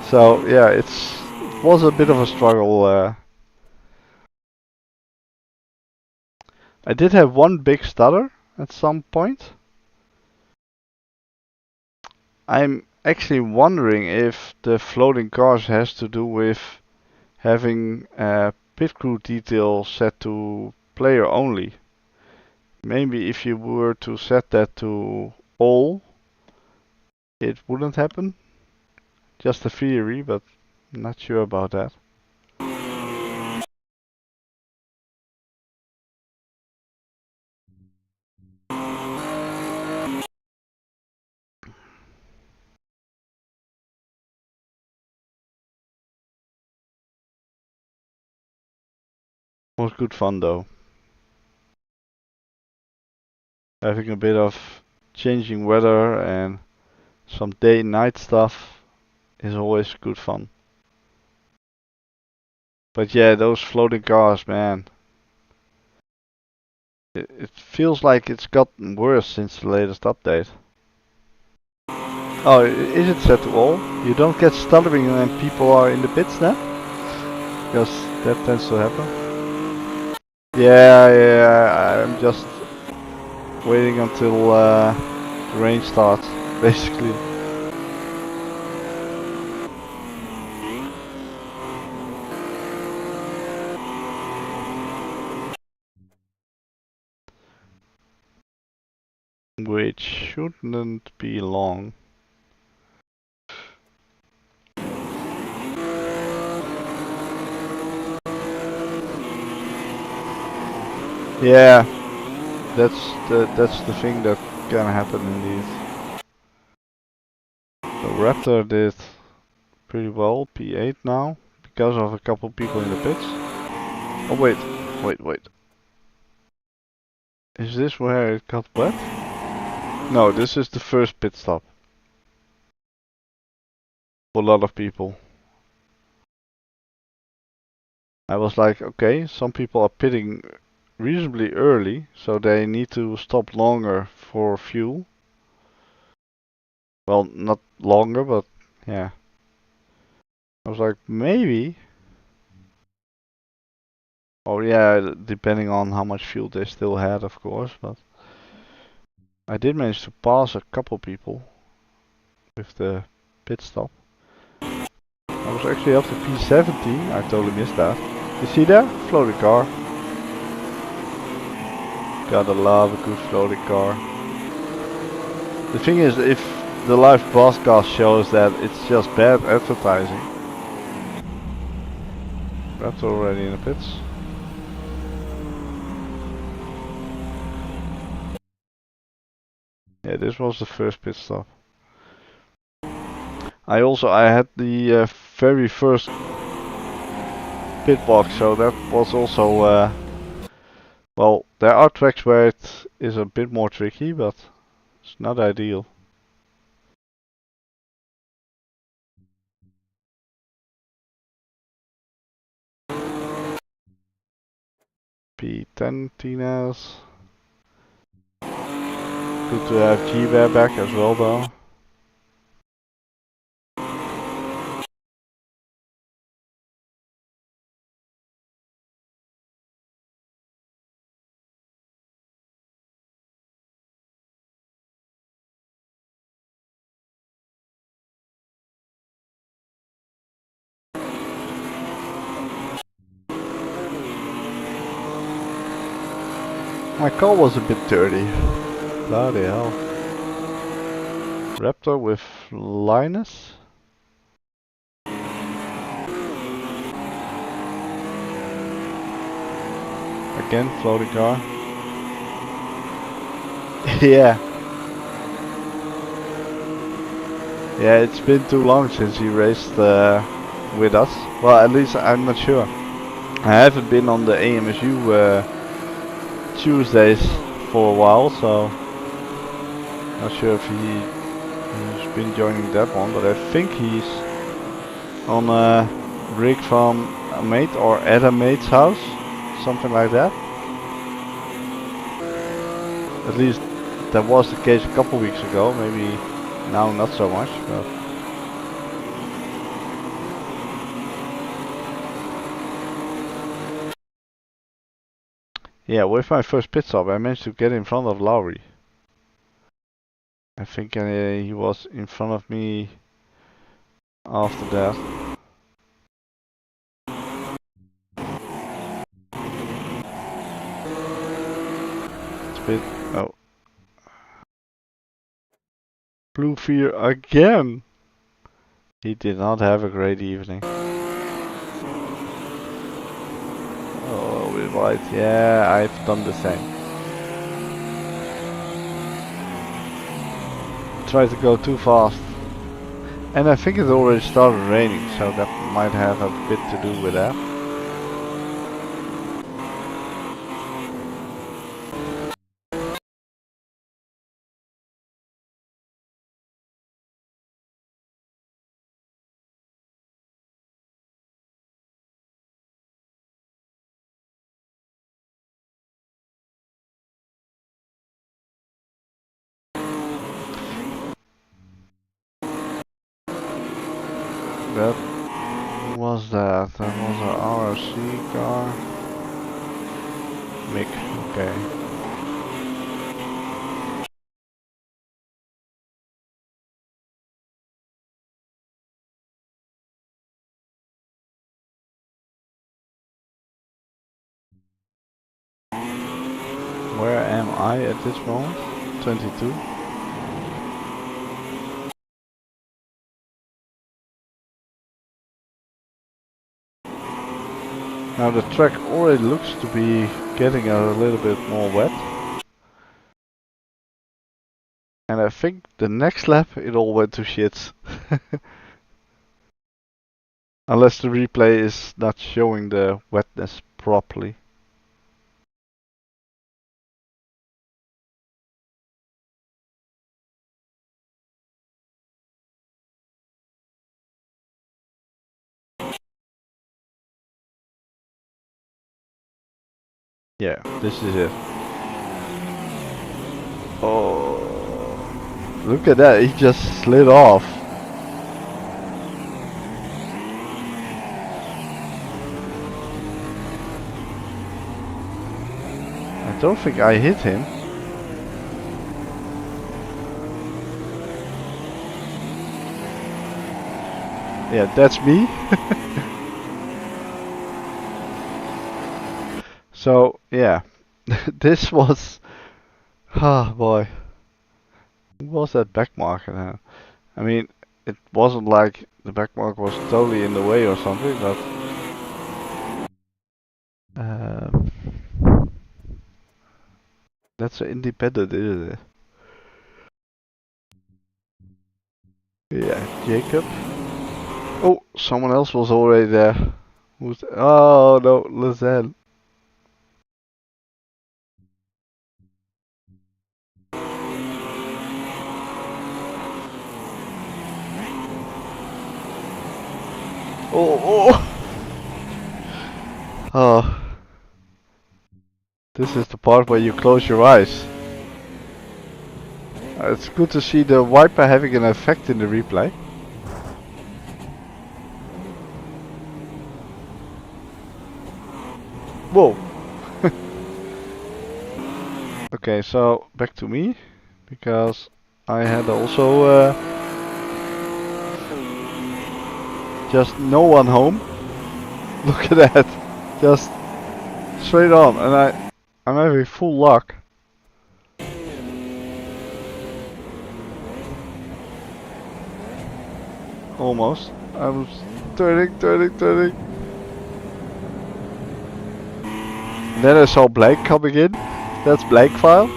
So yeah, it was a bit of a struggle. I did have one big stutter at some point. I'm actually wondering if the floating cars has to do with having pit crew detail set to player only. Maybe if you were to set that to all, it wouldn't happen. Just a theory, but I'm not sure about that. Was good fun though. Having a bit of changing weather and some day and night stuff is always good fun. But yeah, those floating cars, man. It feels like it's gotten worse since the latest update. Oh, is it set to all? You don't get stuttering when people are in the pits now? Because that tends to happen. Yeah, I'm just waiting until the rain starts, basically. Which shouldn't be long. Yeah, that's the thing that can happen in these. The Raptor did pretty well, P8 now, because of a couple people in the pits. Oh wait. Is this where it got wet? No, this is the first pit stop. For a lot of people. I was like, okay, some people are pitting reasonably early, so they need to stop longer for fuel. Well, not longer, but yeah. I was like, maybe. Oh yeah, depending on how much fuel they still had, of course, but I did manage to pass a couple people with the pit stop. I was actually up to P70, I totally missed that. You see that? Floating car. Gotta love a good floating car. The thing is, if the live broadcast shows that it's just bad advertising. Raptor already in the pits. Yeah, this was the first pit stop. I had the very first pit box, so that was also well, there are tracks where it is a bit more tricky, but it's not ideal. P10 Tinas. Good to have G-Bear back as well though. My car was a bit dirty. Bloody hell. Raptor with Linus. Again, floating car. Yeah. Yeah, it's been too long since he raced with us. Well, at least I'm not sure. I haven't been on the AMSU Tuesdays for a while, so not sure if he's been joining that one, but I think he's on a rig from a mate or at a mate's house, something like that. At least that was the case a couple weeks ago, maybe now not so much, but yeah, with my first pit stop I managed to get in front of Lowry. I think he was in front of me after that. It's a bit... oh. Blue Fear again! He did not have a great evening. Oh, with white. Yeah, I've done the same. Tried to go too fast. And I think it already started raining, so that might have a bit to do with that. That was that. That was an RC car. Mick, okay. Where am I at this moment? 22. Now the track already looks to be getting a little bit more wet. And I think the next lap it all went to shit. Unless the replay is not showing the wetness properly. Yeah, this is it. Oh, look at that, he just slid off. I don't think I hit him. Yeah, that's me. So, yeah, this was... Ah, boy. What was that backmarker now? I mean, it wasn't like the backmarker was totally in the way or something, but... That's independent, isn't it? Yeah, Jacob. Oh, someone else was already there. Who's... Oh, no, Lazen. Oh. Oh. This is the part where you close your eyes. It's good to see the wiper having an effect in the replay. Whoa. Okay, so back to me. Because I had also just no one home. Look at that. Just straight on, and I'm having full luck. Almost. I was turning. And then I saw Blake coming in. That's Blake file.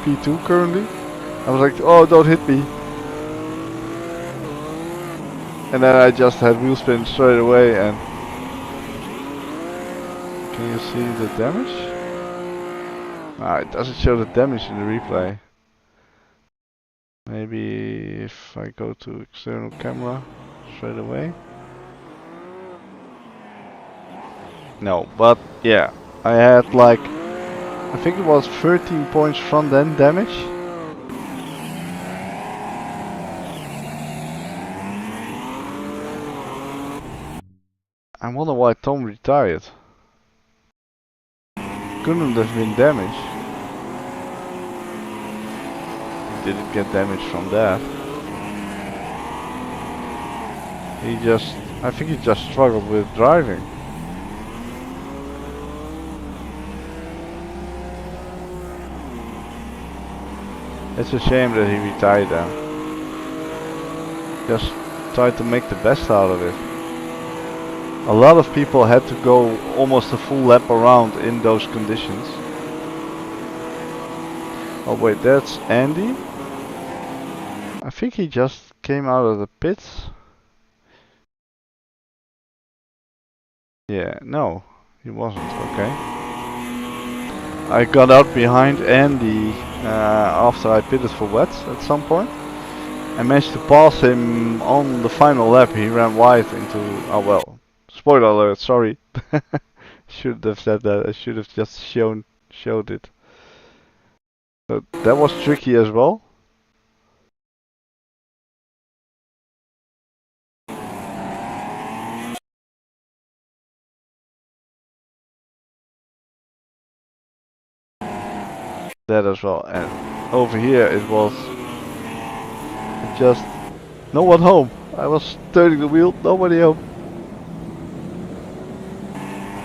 P2 currently. I was like, oh, don't hit me. And then I just had wheel spin straight away and... Can you see the damage? Ah, it doesn't show the damage in the replay. Maybe if I go to external camera straight away. No, but yeah, I had like, I think it was 13 points front end damage. I wonder why Tom retired. Couldn't have been damage. He didn't get damage from that. He just, I think he just struggled with driving. It's a shame that he retired then. Just tried to make the best out of it. A lot of people had to go almost a full lap around in those conditions. Oh wait, that's Andy? I think he just came out of the pits. Yeah, no, he wasn't, okay. I got out behind Andy after I pitted for wets at some point. I managed to pass him on the final lap. He ran wide into, oh well, spoiler alert, sorry. Should have said that, I should have just showed it. So that was tricky as well. That as well, and over here it was just no one home. I was turning the wheel, nobody home.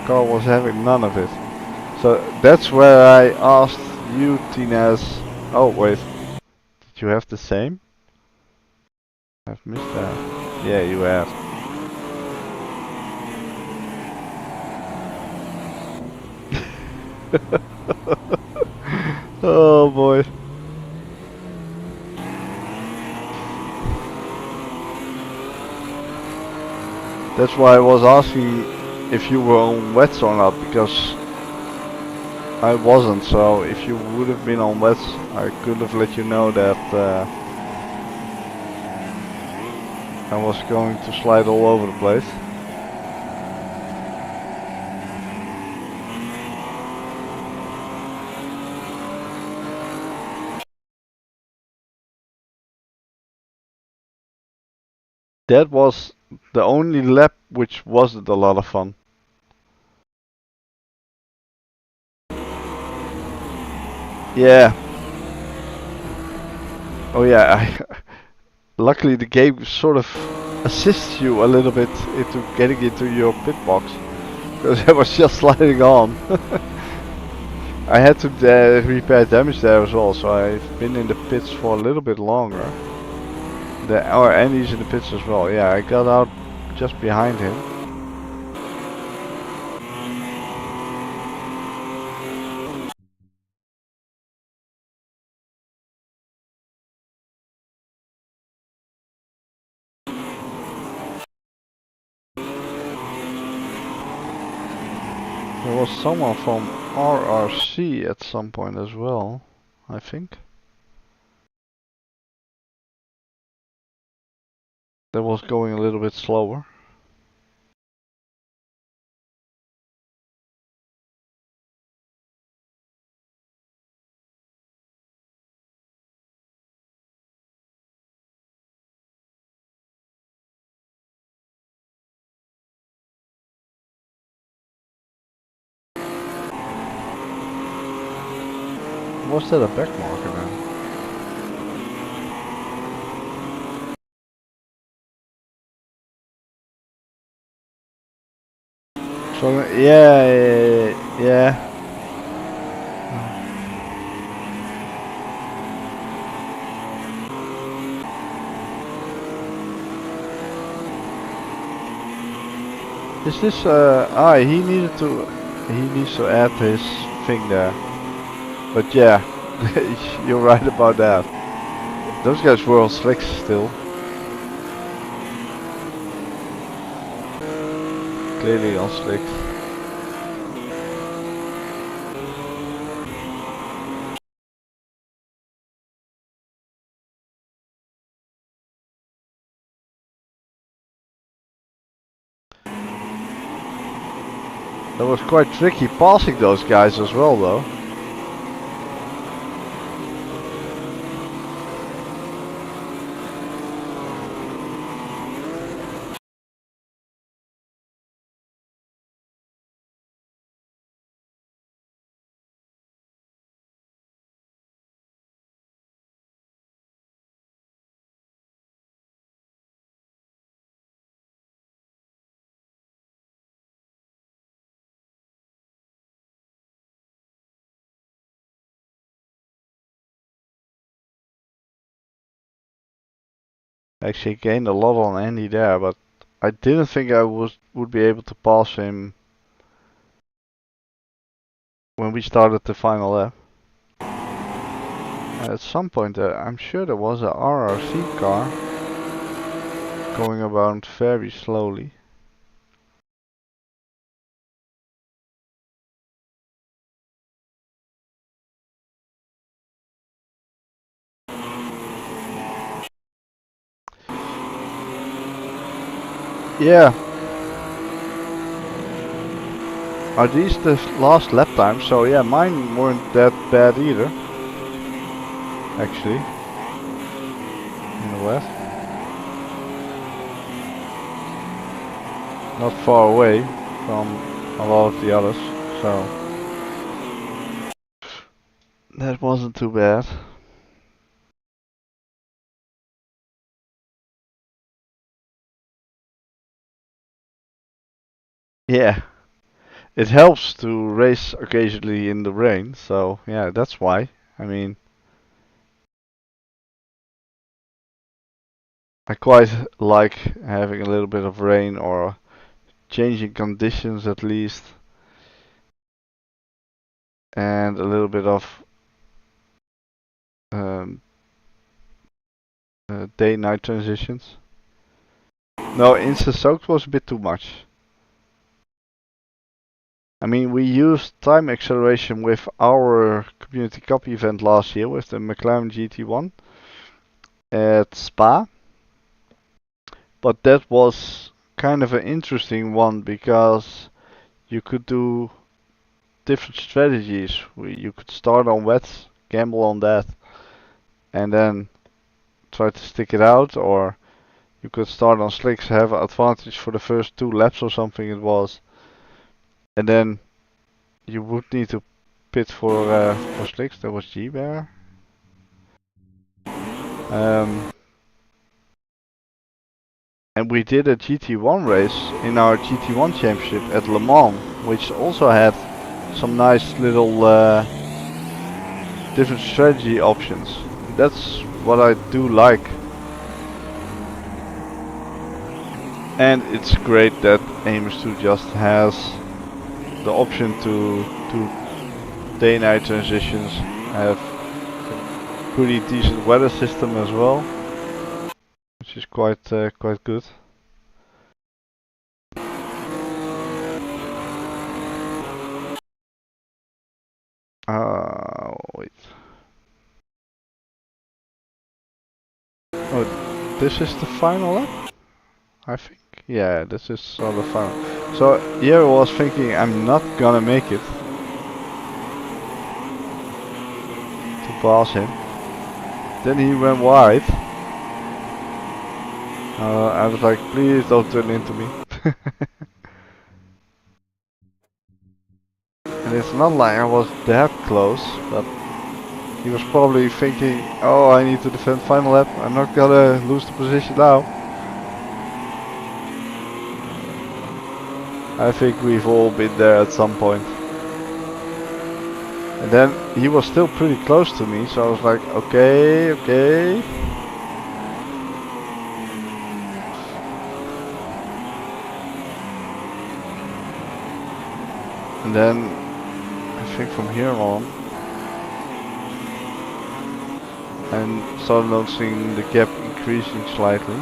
Car was having none of it. So that's where I asked you, Tinez. Oh wait, did you have the same? I've missed that. Yeah, you have. Oh boy. That's why I was asking if you were on wets or not, because I wasn't. So if you would have been on wets, I could have let you know that I was going to slide all over the place. That was the only lap which wasn't a lot of fun. Yeah. Oh yeah, luckily the game sort of assists you a little bit into getting into your pit box, because I was just sliding on. I had to repair damage there as well, so I've been in the pits for a little bit longer. And he's in the pits as well. Yeah, I got out just behind him. There was someone from RRC at some point as well, I think. That was going a little bit slower. Was that a back marker now? So yeah. Is this he needs to add his thing there. But yeah, you're right about that. Those guys were on slicks still. Clearly on slicks. That was quite tricky passing those guys as well though. Actually gained a lot on Andy there, but I didn't think I would be able to pass him when we started the final lap. At some point I'm sure there was a RRC car going around very slowly. Yeah. Are these the last lap times? So yeah, mine weren't that bad either. Actually. In the west. Not far away from a lot of the others, so that wasn't too bad. Yeah. It helps to race occasionally in the rain, so yeah, that's why. I mean, I quite like having a little bit of rain or changing conditions at least, and a little bit of day-night transitions. No, insta-soaked was a bit too much. I mean, we used time acceleration with our Community Cup event last year with the McLaren GT1 at Spa. But that was kind of an interesting one because you could do different strategies. You could start on wets, gamble on that, and then try to stick it out, or you could start on slicks, have an advantage for the first 2 laps or something it was, and then you would need to pit for slicks. That was G-Bear. And we did a GT1 race in our GT1 championship at Le Mans, which also had some nice little different strategy options. That's what I do like. And it's great that AMS2 just has the option to do day-night transitions, have a pretty decent weather system as well, which is quite good. Wait. Oh, this is the final lap? I think. Yeah, this is the final. So here I was thinking I'm not gonna make it to pass him. Then he went wide. I was like, please don't turn into me. And it's not like I was that close, but he was probably thinking, oh, I need to defend final lap, I'm not gonna lose the position now. I think we've all been there at some point. And then he was still pretty close to me, so I was like, okay, okay. And then I think from here on, and started noticing the gap increasing slightly.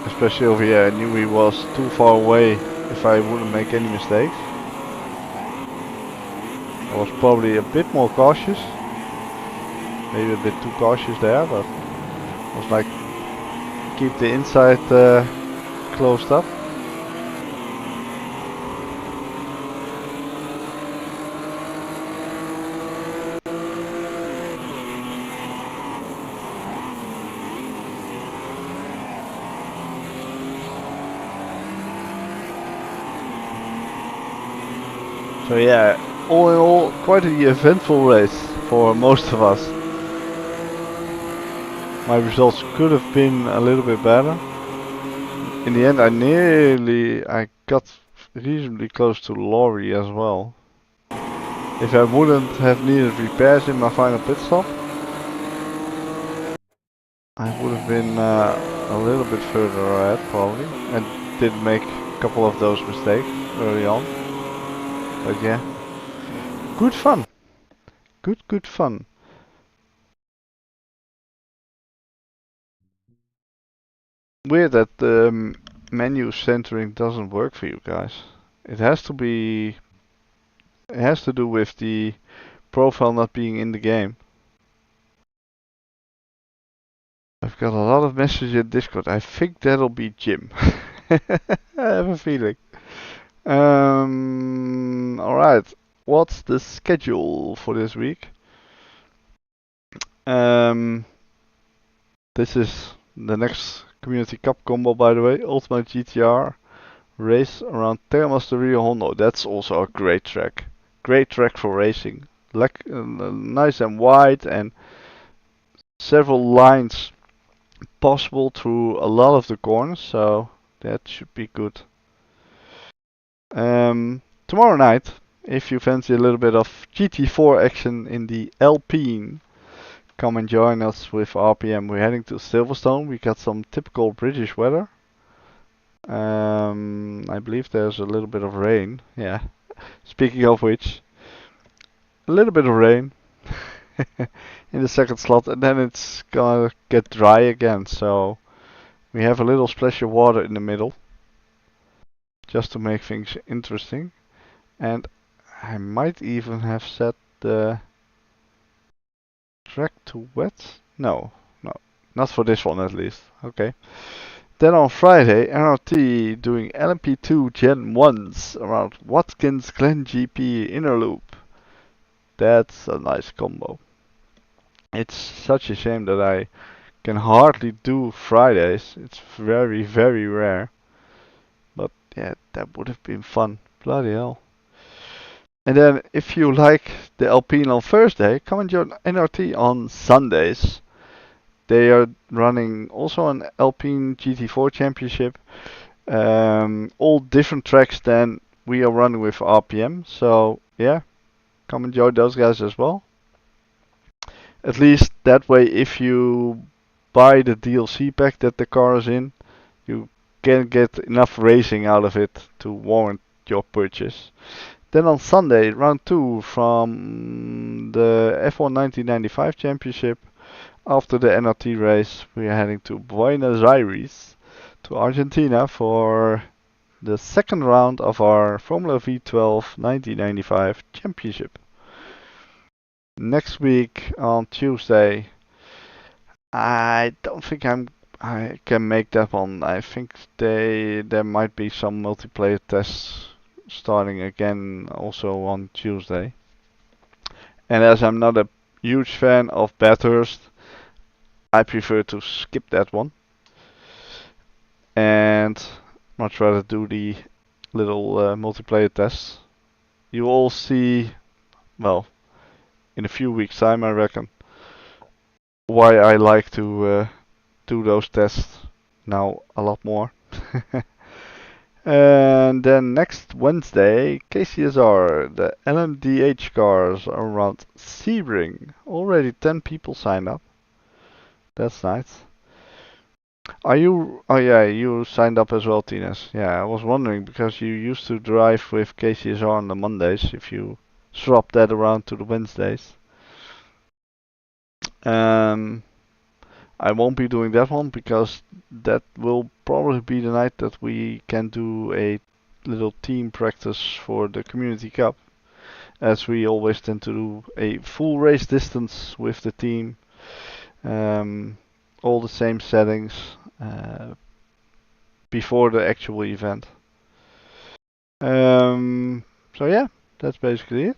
Especially over here, I knew he was too far away if I wouldn't make any mistakes. I was probably a bit more cautious, maybe a bit too cautious there, but I was like, keep the inside closed up. So yeah, all in all, quite an eventful race for most of us. My results could have been a little bit better. In the end, I got reasonably close to Laurie as well. If I wouldn't have needed repairs in my final pit stop, I would have been a little bit further ahead probably, and did make a couple of those mistakes early on. But yeah, good fun. Good fun. Weird that the menu centering doesn't work for you guys. It has to be. It has to do with the profile not being in the game. I've got a lot of messages in Discord. I think that'll be Jim. I have a feeling. Alright. What's the schedule for this week? This is the next Community Cup combo, by the way. Ultimate GTR race around Termas de Rio Hondo. That's also a great track. Great track for racing. Like nice and wide, and several lines possible through a lot of the corners, so that should be good. Tomorrow night, if you fancy a little bit of GT4 action in the Alpine, come and join us with RPM. We're heading to Silverstone. We got some typical British weather. I believe there's a little bit of rain. Yeah. Speaking of which, a little bit of rain in the second slot, and then it's gonna get dry again. So we have a little splash of water in the middle, just to make things interesting. And I might even have set the track to wet. No, not for this one at least. Okay. Then on Friday, NRT doing LMP2 Gen 1s around Watkins Glen GP inner loop. That's a nice combo. It's such a shame that I can hardly do Fridays. It's very, very rare. But yeah, that would have been fun. Bloody hell. And then if you like the Alpine on Thursday, come and join NRT on Sundays. They are running also an Alpine GT4 championship. All different tracks than we are running with RPM. So yeah, come and join those guys as well. At least that way, if you buy the DLC pack that the car is in, you can get enough racing out of it to warrant your purchase. Then on Sunday, round 2 from the F1 1995 championship. After the NRT race, we are heading to Buenos Aires, to Argentina, for the second round of our Formula V12 1995 championship. Next week on Tuesday, I don't think I can make that one. I think there might be some multiplayer tests starting again also on Tuesday. And as I'm not a huge fan of Bathurst, I prefer to skip that one and much rather do the little multiplayer tests. You all see, well, in a few weeks time I reckon, why I like to do those tests now a lot more. And then next Wednesday, KCSR, the LMDH cars around Sebring. Already 10 people signed up. That's nice. Are you? Oh yeah, you signed up as well, Tines. Yeah, I was wondering because you used to drive with KCSR on the Mondays. If you swap that around to the Wednesdays. I won't be doing that one because that will probably be the night that we can do a little team practice for the Community Cup, as we always tend to do a full race distance with the team. All the same settings before the actual event. So yeah, that's basically it.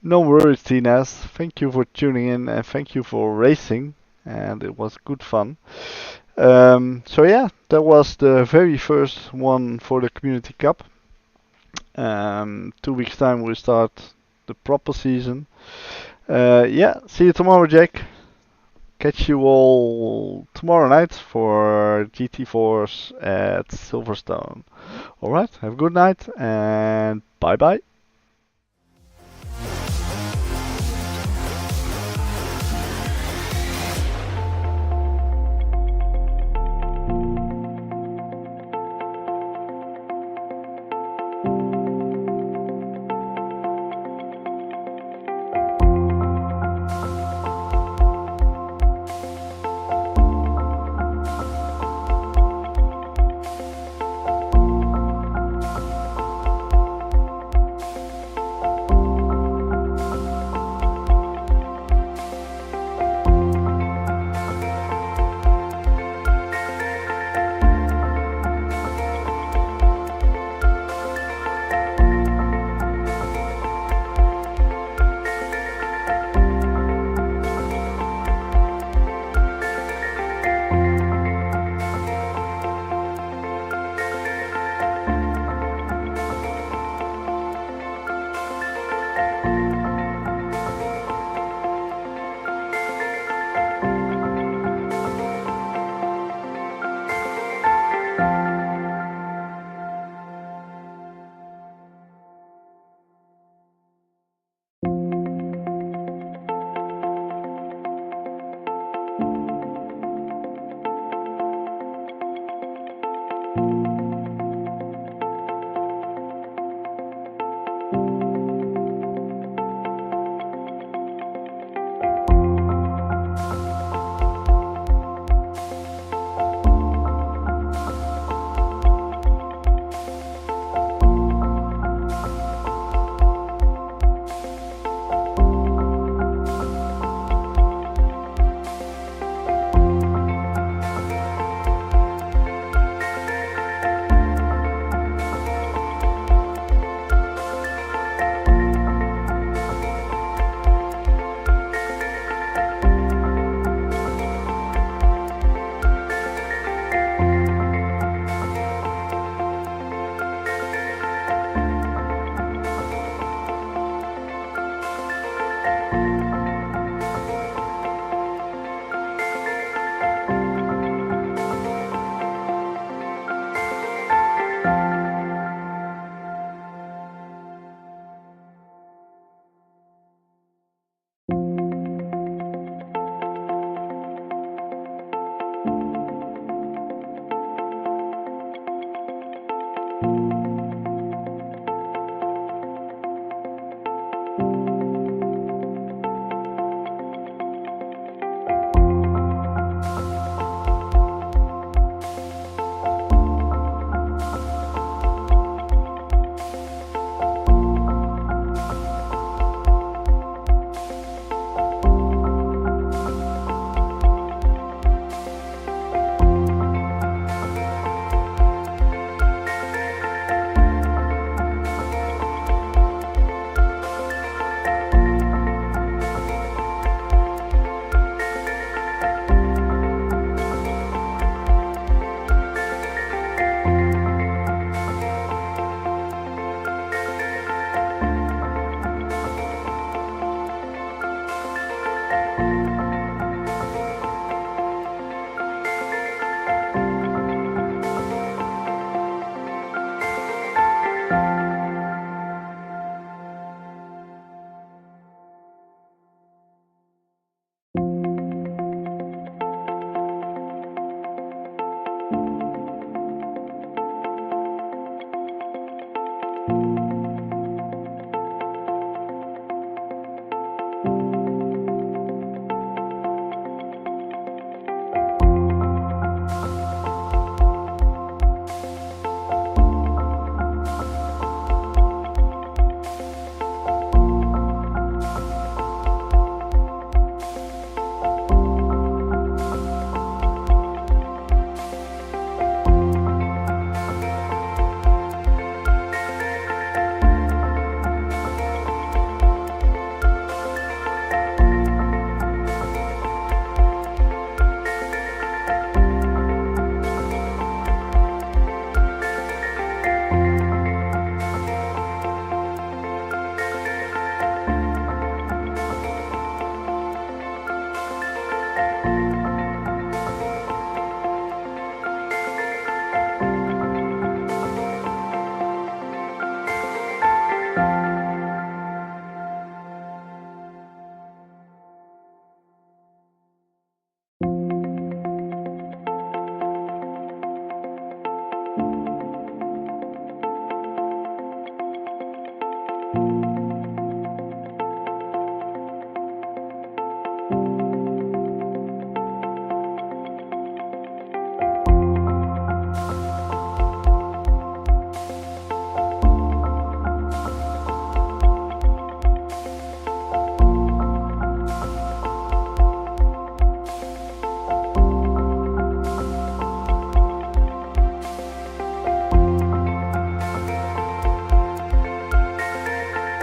No worries, Tines. Thank you for tuning in and thank you for racing, and it was good fun. So yeah, that was the very first one for the Community Cup. 2 weeks time we'll start the proper season. Yeah, see you tomorrow, Jake. Catch you all tomorrow night for GT4s at Silverstone. Alright, have a good night and bye bye.